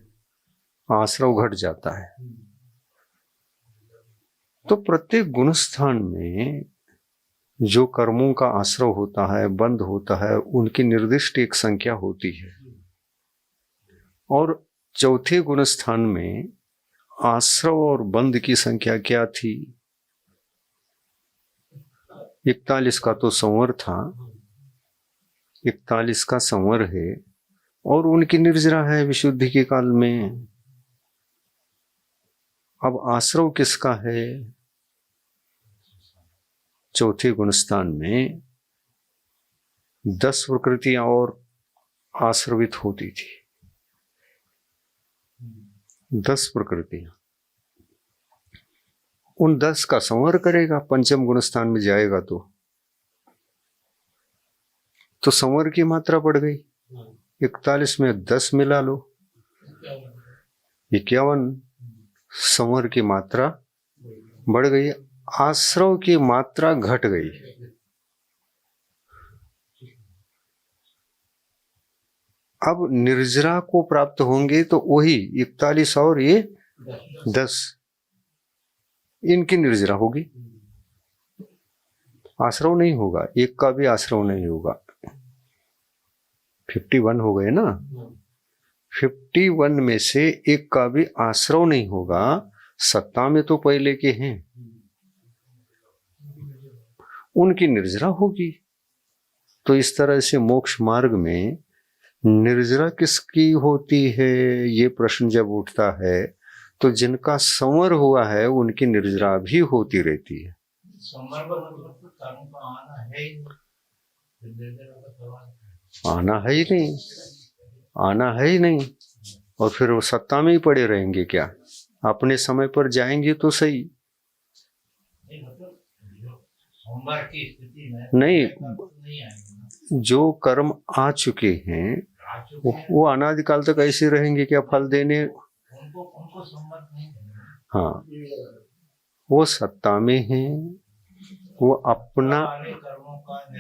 आश्रव घट जाता है। तो प्रत्येक गुण स्थान में जो कर्मों का आश्रव होता है, बंध होता है, उनकी निर्दिष्ट एक संख्या होती है। और चौथे गुण स्थान में आश्रव और बंध की संख्या क्या थी? 41 का तो संवर था, 41 का संवर है, और उनकी निर्जरा है विशुद्धि के काल में। अब आश्रव किसका है? चौथे गुणस्थान में 10 प्रकृतियां और आश्रवित होती थी, 10 प्रकृतियां। उन 10 का संवर करेगा, पंचम गुणस्थान में जाएगा तो संवर की मात्रा बढ़ गई। 41 में 10 मिला लो, 51 संवर की मात्रा बढ़ गई, आश्रव की मात्रा घट गई। अब निर्जरा को प्राप्त होंगे तो वही 41 और ये 10, इनकी निर्जरा होगी, आश्रव नहीं होगा, एक का भी आश्रव नहीं होगा। 51 हो गए ना, 51 में से एक का भी आश्रव नहीं होगा। सत्ता में तो पहले के हैं, उनकी निर्जरा होगी। तो इस तरह से मोक्ष मार्ग में निर्जरा किसकी होती है, ये प्रश्न जब उठता है तो जिनका संवर हुआ है उनकी निर्जरा भी होती रहती है। आना है ही नहीं, आना है ही नहीं, और फिर वो सत्ता में ही पड़े रहेंगे क्या? अपने समय पर जाएंगे तो सही। नहीं, जो कर्म आ चुके हैं वो अनादिकाल तक ऐसे रहेंगे क्या फल देने? हाँ, वो सत्ता में हैं, वो अपना,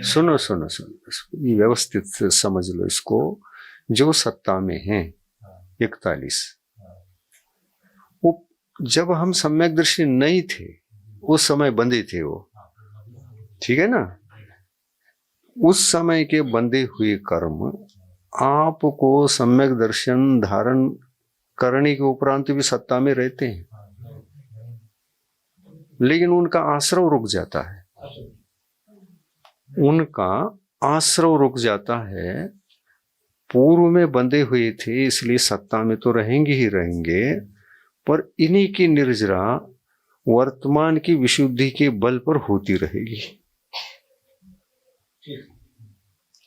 सुनो सुनो सुनो, व्यवस्थित से समझ लो इसको। जो सत्ता में हैं 41, वो जब हम सम्यक दर्शी नहीं थे उस समय बंधे थे वो, ठीक है ना? उस समय के बंधे हुए कर्म आपको सम्यक दर्शन धारण करने के उपरांत भी सत्ता में रहते हैं, लेकिन उनका आश्रव रुक जाता है, उनका आश्रव रुक जाता है। पूर्व में बंधे हुए थे इसलिए सत्ता में तो रहेंगे ही रहेंगे, पर इन्हीं की निर्जरा वर्तमान की विशुद्धि के बल पर होती रहेगी।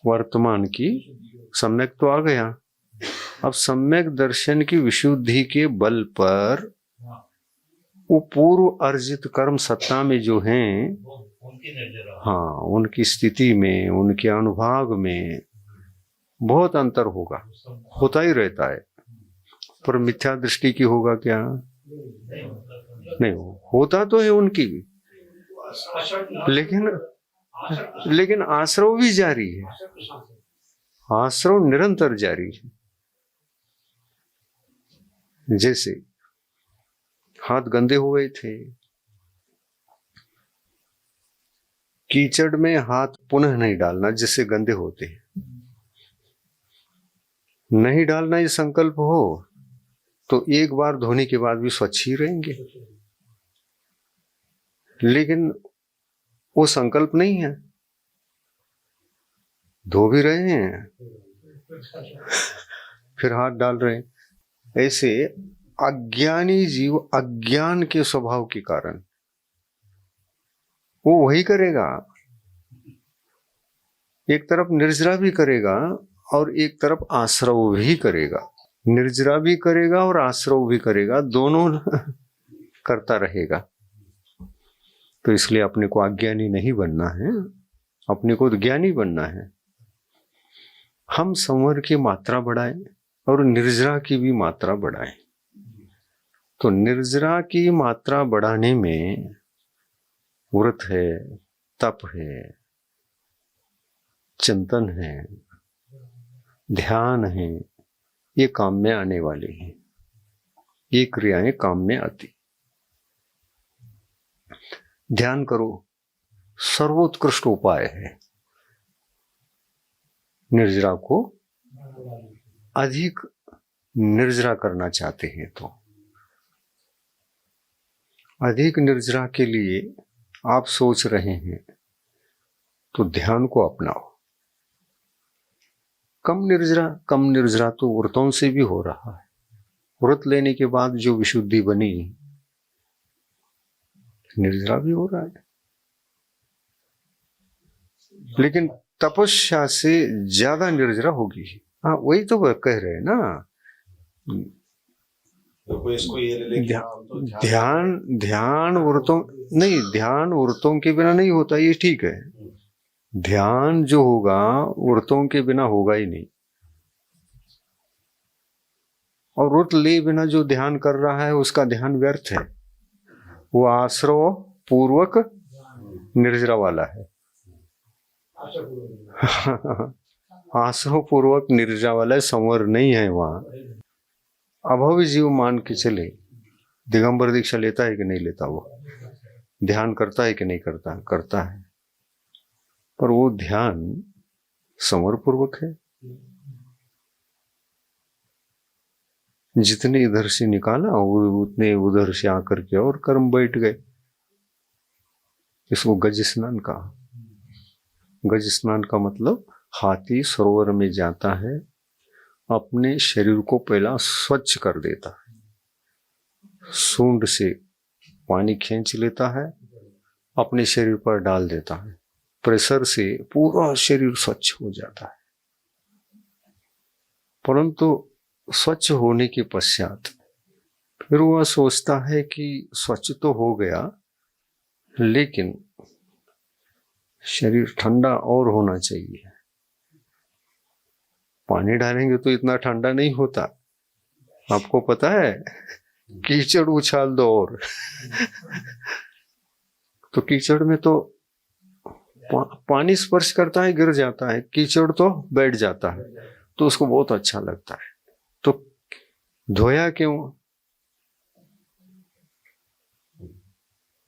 वर्तमान की सम्यक तो आ गया, अब सम्यक दर्शन की विशुद्धि के बल पर वो पूर्व अर्जित कर्म सत्ता में जो हैं, हाँ, उनकी स्थिति में, उनके अनुभाग में बहुत अंतर होगा, होता ही रहता है। पर मिथ्या दृष्टि की होगा क्या? नहीं, होता तो है उनकी भी, लेकिन आश्रव भी जारी है, आश्रव निरंतर जारी है। जैसे हाथ गंदे हो गए थे, कीचड़ में हाथ पुनः नहीं डालना, जिससे गंदे होते हैं, नहीं डालना ये संकल्प हो तो एक बार धोने के बाद भी स्वच्छ ही रहेंगे, लेकिन वो संकल्प नहीं है, धो भी रहे हैं फिर हाथ डाल रहे हैं। ऐसे अज्ञानी जीव अज्ञान के स्वभाव के कारण वो वही करेगा, एक तरफ निर्जरा भी करेगा और एक तरफ आश्रव भी करेगा, निर्जरा भी करेगा और आश्रव भी करेगा, दोनों करता रहेगा। तो इसलिए अपने को अज्ञानी नहीं बनना है, अपने को ज्ञानी बनना है। हम संवर की मात्रा बढ़ाएं और निर्जरा की भी मात्रा बढ़ाएं। तो निर्जरा की मात्रा बढ़ाने में व्रत है, तप है, चिंतन है, ध्यान है, ये काम में आने वाली हैं, ये क्रियाएं काम में आती। ध्यान करो, सर्वोत्कृष्ट उपाय है। निर्जरा को अधिक निर्जरा करना चाहते हैं तो अधिक निर्जरा के लिए आप सोच रहे हैं तो ध्यान को अपनाओ। कम निर्जरा तो व्रतों से भी हो रहा है। व्रत लेने के बाद जो विशुद्धि बनी, निर्जरा भी हो रहा है। लेकिन तपस्या से ज्यादा निर्जरा होगी। हाँ, वही तो वह कह रहे हैं ना। तो इसको ये ले लेके ध्यान व्रतों नहीं, ध्यान व्रतों के बिना नहीं होता, ये ठीक है। ध्यान जो होगा व्रतों के बिना होगा ही नहीं। और व्रत ले बिना जो ध्यान कर रहा है उसका ध्यान व्यर्थ है। वो आश्रव पूर्वक निर्जरा वाला है। आश्रव पूर्वक निर्जरा वाला है, संवर नहीं है वहां। अभावी जीव मान के चले, दिगंबर दीक्षा लेता है कि नहीं लेता, वो ध्यान करता है कि नहीं करता, करता है, पर वो ध्यान संवर पूर्वक है। जितने इधर से निकाला उतने उधर से आकर के और कर्म बैठ गए। इसको गज स्नान कहा। गज स्नान का मतलब हाथी सरोवर में जाता है, अपने शरीर को पहला स्वच्छ कर देता है, सूंड से पानी खींच लेता है, अपने शरीर पर डाल देता है, प्रेशर से पूरा शरीर स्वच्छ हो जाता है। परंतु स्वच्छ होने के पश्चात फिर वह सोचता है कि स्वच्छ तो हो गया, लेकिन शरीर ठंडा और होना चाहिए। पानी डालेंगे तो इतना ठंडा नहीं होता, आपको पता है। कीचड़ उछाल दो और तो कीचड़ में तो पानी स्पर्श करता है, गिर जाता है, कीचड़ तो बैठ जाता है, तो उसको बहुत अच्छा लगता है। तो धोया क्यों?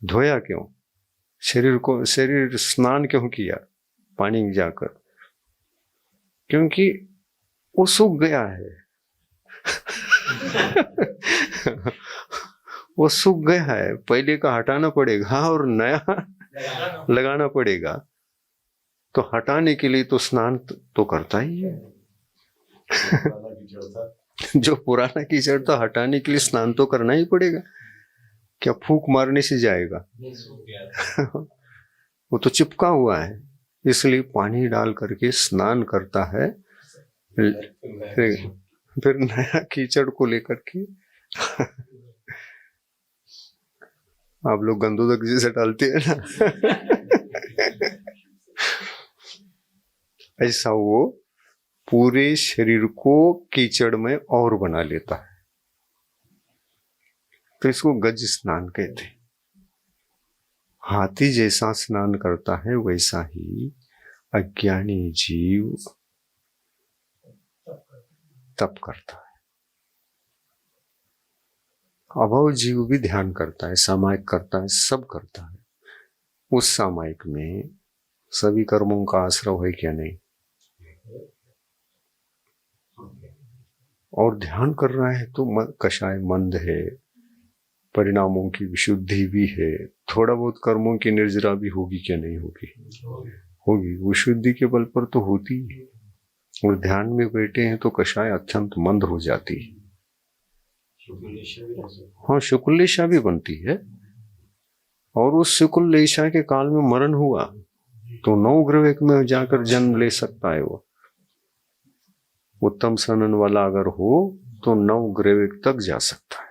धोया क्यों? शरीर स्नान क्यों किया पानी में जाकर? क्योंकि वो सूख गया है। वो सूख गया है, पहले का हटाना पड़ेगा और नया लगाना पड़ेगा। तो हटाने के लिए तो स्नान तो करता ही है। जो पुराना कीचड़ था, हटाने के लिए स्नान तो करना ही पड़ेगा। क्या फूंक मारने से जाएगा? वो तो चिपका हुआ है, इसलिए पानी डाल करके स्नान करता है। फिर नया कीचड़ को लेकर के आप लोग गंदोदक जैसे डालते हैं ना, ऐसा वो पूरे शरीर को कीचड़ में और बना लेता है। तो इसको गज स्नान कहते हैं। हाथी जैसा स्नान करता है वैसा ही अज्ञानी जीव तप करता है। अभाव जीव भी ध्यान करता है, सामायिक करता है, सब करता है। उस सामायिक में सभी कर्मों का आश्रय है क्या? नहीं। और ध्यान कर रहा है तो कषाय मंद है, परिणामों की विशुद्धि भी है, थोड़ा बहुत कर्मों की निर्जरा भी होगी क्या? नहीं होगी, होगी। विशुद्धि के बल पर तो होती है। और ध्यान में बैठे हैं तो कषाय अत्यंत मंद हो जाती है। हाँ, शुक्लेशा भी बनती है। और उस शुक्लेशा के काल में मरण हुआ तो नवग्रह में जाकर जन्म ले सकता है। वो उत्तम सनन वाला अगर हो तो नवग्रह तक जा सकता है।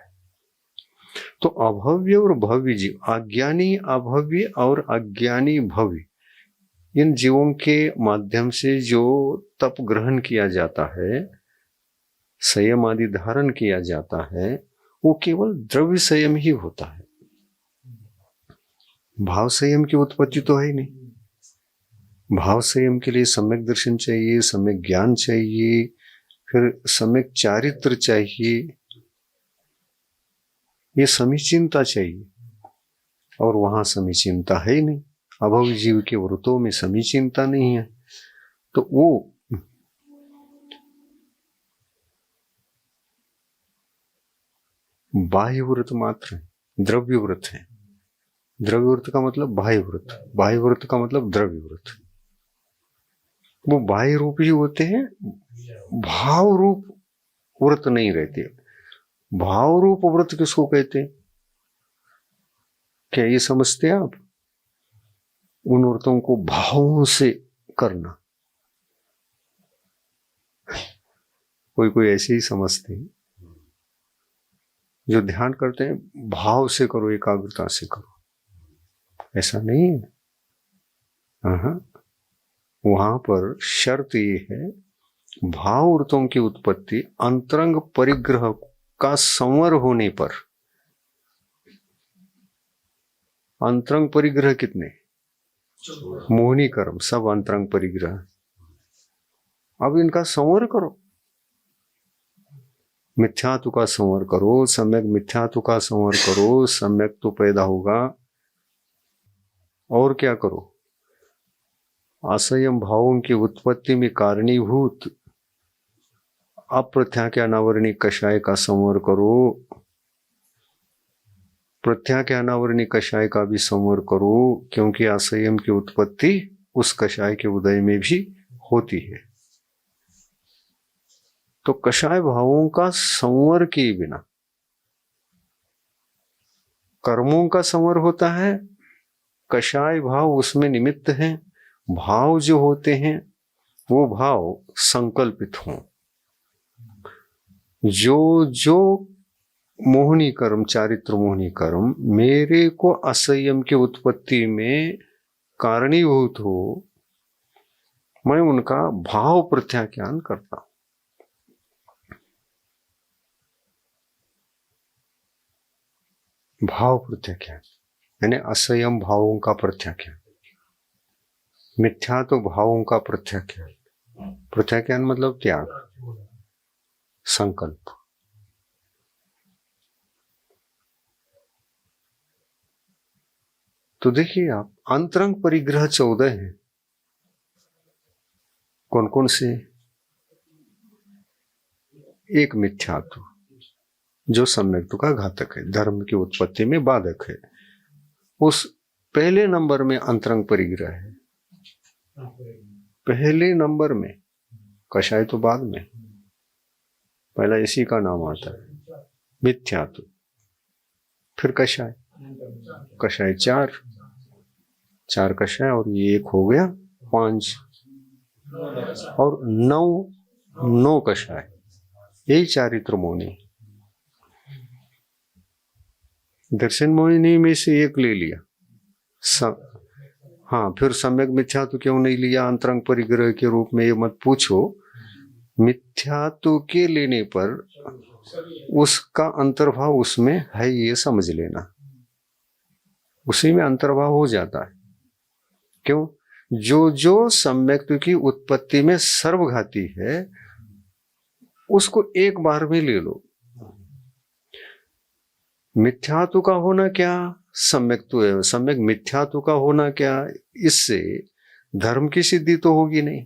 तो अभव्य और भव्य जीव, अज्ञानी अभव्य और अज्ञानी भव्य, इन जीवों के माध्यम से जो तप ग्रहण किया जाता है, संयम आदि धारण किया जाता है, वो केवल द्रव्य संयम ही होता है। भाव संयम की उत्पत्ति तो है ही नहीं। भाव संयम के लिए सम्यक दर्शन चाहिए, सम्यक ज्ञान चाहिए, फिर सम्यक चारित्र चाहिए, ये समीचीनता चाहिए, और वहां समीचीनता है ही नहीं। अभव जीव के व्रतों में समीचीनता नहीं है, तो वो बाह्य व्रत मात्र है, द्रव्य व्रत है। द्रव्य व्रत का मतलब बाह्य व्रत, बाह्य व्रत का मतलब द्रव्य व्रत। वो बाह्य रूप ही होते हैं, भाव रूप व्रत नहीं रहते। भाव रूप व्रत किसको कहते हैं? क्या ये समझते हैं आप? उन व्रतों को भावों से करना। कोई कोई ऐसे ही समझते हैं, जो ध्यान करते हैं भाव से करो, एकाग्रता से करो। ऐसा नहीं है। वहां पर शर्त ये है, भाव व्रतों की उत्पत्ति अंतरंग परिग्रह का संवर होने पर। अंतरंग परिग्रह कितने? मोहिनी कर्म, सब अंतरंग परिग्रह। अब इनका संवर करो, मिथ्यात्व का संवर करो, सम्यक मिथ्यात्व का संवर करो, सम्यक तो पैदा होगा। और क्या करो? असंयम भावों की उत्पत्ति में कारणीभूत अप्रत्याख्या अनावरणी कषाय का संवर करो, प्रत्याख्या अनावरणी कषाय का भी संवर करो, क्योंकि असंयम की उत्पत्ति उस कषाय के उदय में भी होती है। तो कषाय भावों का संवर के बिना कर्मों का संवर होता है। कषाय भाव उसमें निमित्त हैं। भाव जो होते हैं वो भाव संकल्पित हों। जो मोहिनी कर्म, चारित्र मोहिनी कर्म मेरे को असंयम की उत्पत्ति में कारणीभूत हो, मैं उनका भाव प्रत्याख्यान करता हूं। भाव प्रत्याख्यान यानी असंयम भावों का प्रत्याख्यान, मिथ्या तो भावों का प्रत्याख्यान। प्रत्याख्यान मतलब त्याग, संकल्प। तो देखिए आप, अंतरंग परिग्रह 14 हैं। कौन कौन से? एक मिथ्यात्व जो सम्यक्त्व का घातक है, धर्म की उत्पत्ति में बाधक है। उस पहले नंबर में अंतरंग परिग्रह है, पहले नंबर में। कषाय तो बाद में, पहला इसी का नाम आता है मिथ्यात्व, फिर कषाय। कषाय 4 कषाय, और ये एक हो गया 5, और 9 कषाय। यही चारित्र मोहिनी। दर्शन मोहिनी में से एक ले लिया। हाँ, फिर सम्यक मिथ्यात्व क्यों नहीं लिया अंतरंग परिग्रह के रूप में? ये मत पूछो। मिथ्यात्व के लेने पर उसका अंतर्भाव उसमें है, ये समझ लेना। उसी में अंतर्भाव हो जाता है। क्यों? जो सम्यक्त्व की उत्पत्ति में सर्वघाती है, उसको एक बार में ले लो। मिथ्यात्व का होना क्या? सम्यक्त्व है। सम्यक मिथ्यात्व का होना क्या? इससे धर्म की सिद्धि तो होगी नहीं।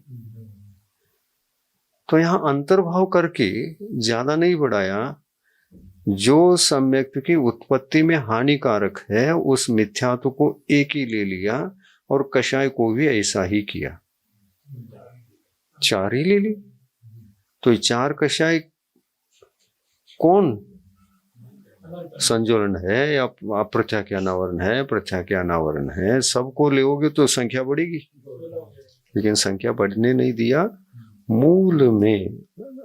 तो यहां अंतर्भाव करके ज्यादा नहीं बढ़ाया। जो सम्यक्त्व की उत्पत्ति में हानिकारक है, उस मिथ्यात्व को एक ही ले लिया, और कषाय को भी ऐसा ही किया। 4 ही ले ली। तो 4 कषाय कौन? संजोलन है या अप्रत्याख्या अनावरण है, प्रत्याख्या अनावरण है। सबको लेओगे तो संख्या बढ़ेगी, लेकिन संख्या बढ़ने नहीं दिया। मूल में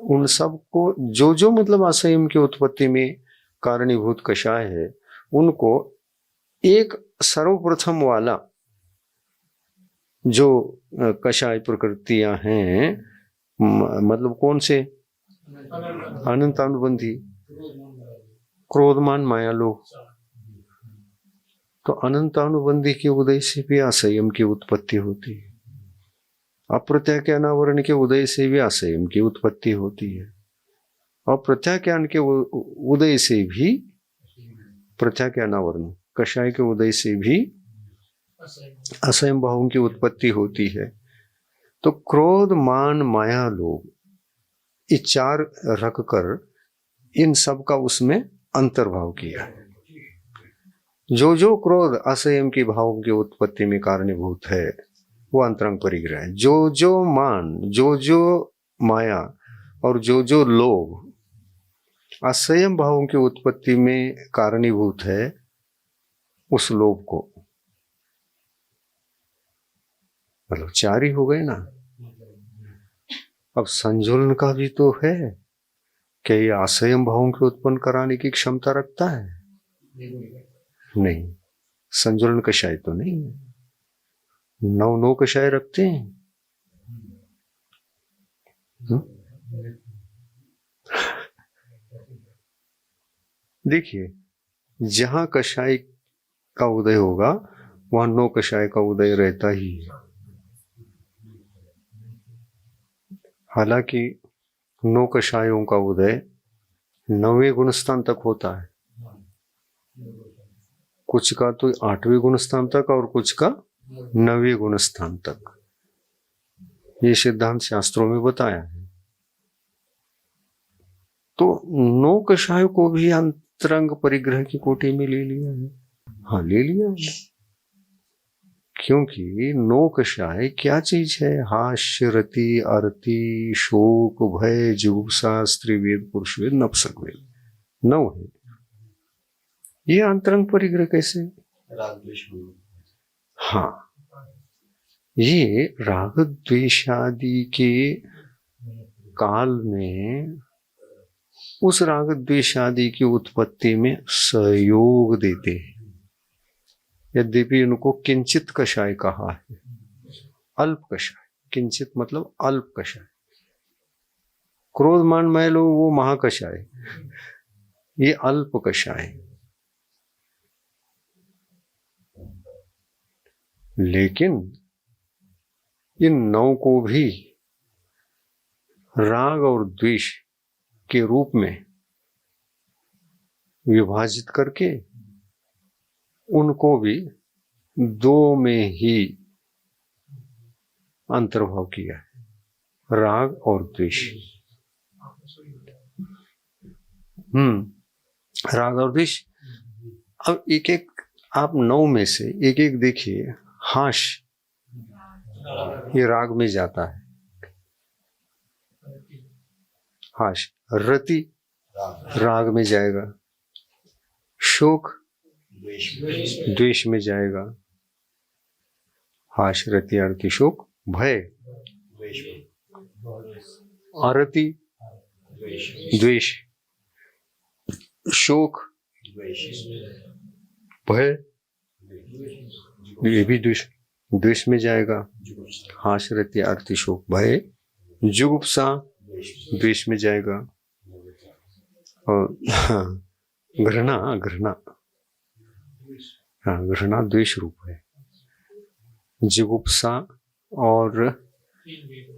उन सबको जो मतलब असंयम की उत्पत्ति में कारणीभूत कषाय है, उनको एक सर्वप्रथम वाला जो कषाय प्रकृतियां हैं, मतलब कौन से? अनंत अनुबंधी। क्रोधमान माया लोभ, तो अनंतानुबंधी के उदय से भी असंयम की उत्पत्ति होती है। अप्रत्याख्य अनावरण के उदय से भी असंयम की उत्पत्ति होती है। और प्रत्याख्यान के उदय से भी, प्रत्याख्य अनावरण कषाय के उदय से भी असंयम भावों की उत्पत्ति होती है। तो क्रोध मान माया लोभ, ये चार रखकर इन सब का उसमें अंतर्भाव किया है। जो क्रोध असंयम की भावों की उत्पत्ति में कारणीभूत है वो अंतरंग परिग्रह है। जो मान, जो माया और जो लोभ असंयम भावों की उत्पत्ति में कारणीभूत है, उस लोभ को, मतलब चार ही हो गए ना। अब संजुलन का भी तो है, क्या ये असंयम भावों को उत्पन्न कराने की क्षमता रखता है? नहीं। संजुलन कषाय तो नहीं है। नौ कषाय रखते हैं। देखिए, जहां कषाय का उदय होगा वहां 9 कषाय का उदय रहता ही है। हालांकि 9 कषायों का उदय 9वें गुणस्थान तक होता है, कुछ का तो 8वें गुणस्थान तक और कुछ का 9वें गुणस्थान तक। ये सिद्धांत शास्त्रों में बताया है। तो 9 कषायों को भी अंतरंग परिग्रह की कोटि में ले लिया है। हाँ, ले लिया है, क्योंकि 9 कषाय क्या चीज है? हास्य, रति, अरति, शोक, भय, जुगुप्सा, स्त्रीवेद, पुरुषवेद, नपुंसकवेद, 9 है। ये अंतरंग परिग्रह कैसे? राग द्वेष। हाँ, ये राग द्वेषादि के काल में उस राग द्वेषादि की उत्पत्ति में सहयोग देते हैं। यद्यपि उनको किंचित कषाय कहा है, अल्प कषाय। किंचित मतलब अल्प कषाय। क्रोध मान माया लोभ वो महाकषाय, ये अल्प कषाय। लेकिन इन 9 को भी राग और द्वेष के रूप में विभाजित करके उनको भी 2 में ही अंतर्भाव किया है, राग और द्वेष। राग और द्वेष। अब एक एक आप 9 में से एक एक देखिए। हाश ये राग में जाता है, हाश। रति राग में जाएगा, शोक द्वेष में जाएगा। हाश, रति, अरति, शोक, भय, अरति, द्वेष, शोक, भय, ये भी द्वेष में जाएगा। हाश, रति, अरति, शोक, भय, जुगुप्सा द्वेष में जाएगा। और घृणा, घृणा द्वेष रूप है। जुगुप्सा और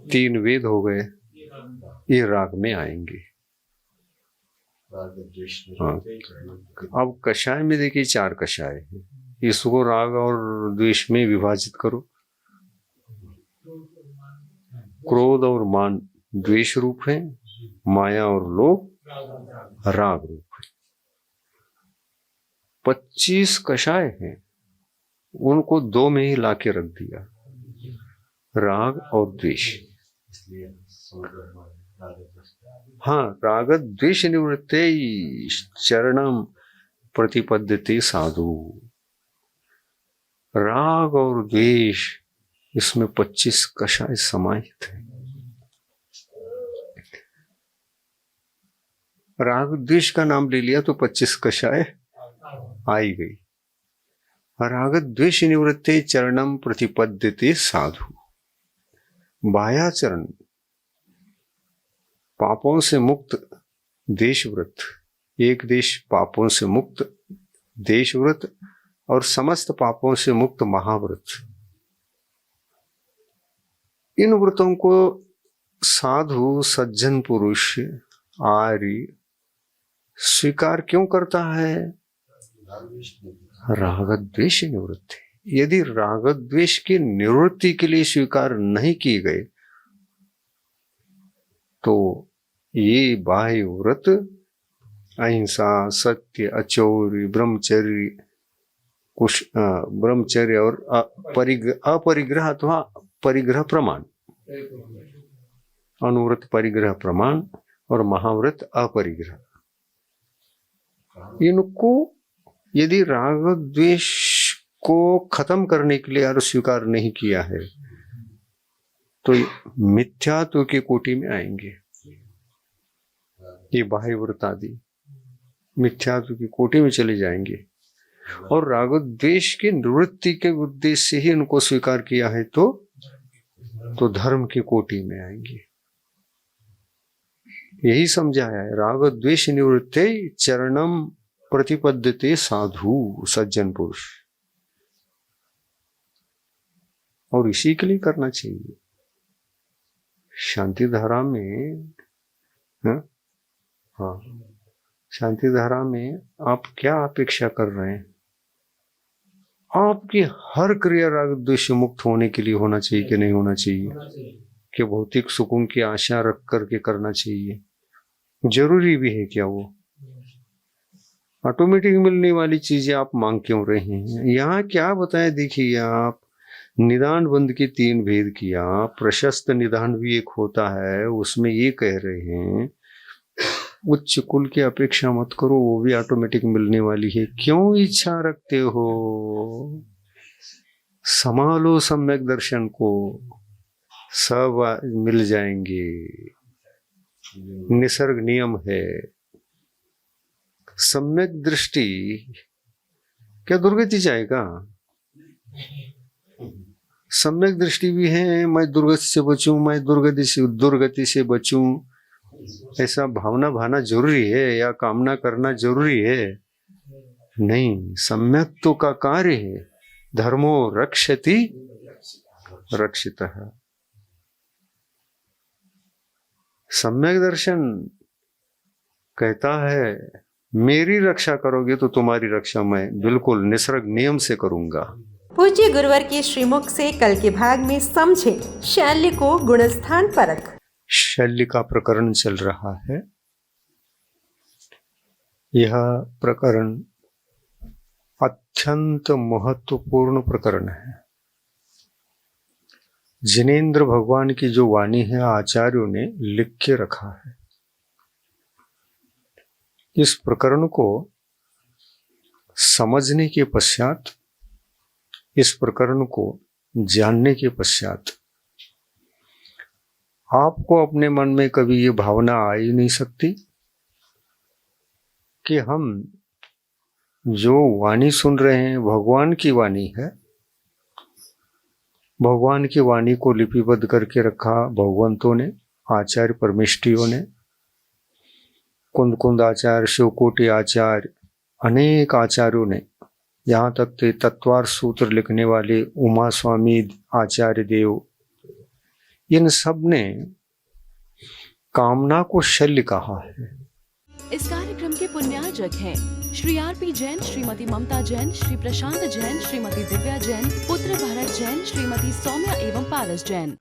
3 वेद हो गए, ये राग में आएंगे। हाँ। अब कषाय में देखिए 4 कषाय है, इसको राग और द्वेष में विभाजित करो। क्रोध और मान द्वेष रूप है, माया और लोभ राग रूप है। 25 कषाय हैं, उनको 2 में ही लाके रख दिया, राग और द्वेष। हाँ, राग द्वेष निवृत्ते चरणम प्रतिपद्यते साधु। राग और द्वेष, इसमें 25 कषाय समाहित है। राग द्वेष का नाम ले लिया तो 25 कषाय आई गई। राग द्वेष निवृत्ते चरणम प्रतिपद्यते साधु। बाह्याचरण, पापों से मुक्त देशव्रत, एक देश पापों से मुक्त देश व्रत और समस्त पापों से मुक्त महाव्रत। इन व्रतों को साधु सज्जन पुरुष आर्य स्वीकार क्यों करता है? राग द्वेष निवृत्ति। यदि राग द्वेष की निवृत्ति के लिए स्वीकार नहीं किए गए तो ये बाह्य व्रत अहिंसा, सत्य, अचौर्य, ब्रह्मचर्य और अपरिग्रह अथवा परिग्रह प्रमाण, अनुव्रत परिग्रह प्रमाण और महाव्रत अपरिग्रह, इनको यदि राग द्वेष को खत्म करने के लिए और स्वीकार नहीं किया है तो मिथ्यात्व की कोटि में आएंगे। ये बाह्य व्रत आदि मिथ्यात्व की कोटि में चले जाएंगे और राग द्वेष की निवृत्ति के उद्देश्य से ही इनको स्वीकार किया है तो धर्म की कोटि में आएंगे। यही समझाया है, राग द्वेष निवृत्ते चरणम प्रतिपद्यते साधु सज्जन पुरुष। और इसी के लिए करना चाहिए। शांति धारा में हाँ, शांति धारा में आप क्या अपेक्षा कर रहे हैं? आपकी हर क्रिया राग द्वेष मुक्त होने के लिए होना चाहिए कि नहीं होना चाहिए? कि भौतिक सुखों की आशा रख करके करना चाहिए? जरूरी भी है क्या वो? ऑटोमेटिक मिलने वाली चीजें आप मांग क्यों रहे हैं? यहाँ क्या बताया देखिए, आप निदान बंद के 3 भेद किया, प्रशस्त निदान भी एक होता है, उसमें ये कह रहे हैं उच्च कुल की अपेक्षा मत करो, वो भी ऑटोमेटिक मिलने वाली है। क्यों इच्छा रखते हो? संभालो सम्यक दर्शन को, सब मिल जाएंगे। निसर्ग नियम है। सम्यक दृष्टि क्या दुर्गति जाएगा? सम्यक दृष्टि भी है, मैं दुर्गति से बचूं, मैं दुर्गति से बचूं, ऐसा भावना भाना जरूरी है या कामना करना जरूरी है? नहीं, सम्यक्त्व का कार्य है। धर्मो रक्षति रक्षितः। सम्यक दर्शन कहता है मेरी रक्षा करोगे तो तुम्हारी रक्षा मैं बिल्कुल निसर्ग नियम से करूंगा। पूज्य गुरुवर के श्रीमुख से कल के भाग में समझे शैल्य को गुणस्थान परख। शैल्य का प्रकरण चल रहा है। यह प्रकरण अत्यंत महत्वपूर्ण प्रकरण है। जिनेंद्र भगवान की जो वाणी है आचार्यों ने लिख के रखा है। इस प्रकरण को समझने के पश्चात, इस प्रकरण को जानने के पश्चात आपको अपने मन में कभी ये भावना आ ही नहीं सकती कि हम जो वाणी सुन रहे हैं भगवान की वाणी है। भगवान की वाणी को लिपिबद्ध करके रखा भगवंतों ने, आचार्य परमेष्ठियों ने, कुंद कुंद आचार्य, शिवकोटि आचार्य, अनेक आचार्यों ने, यहाँ तक के तत्वार्थ सूत्र लिखने वाले उमा स्वामी आचार्य देव, इन सब ने कामना को शल्य कहा है। इस कार्यक्रम के पुण्यार्जक हैं श्री आर.पी. जैन, श्रीमती ममता जैन, श्री प्रशांत जैन, श्रीमती दिव्या जैन, पुत्र भरत जैन, श्रीमती सौम्या एवं पारस जैन।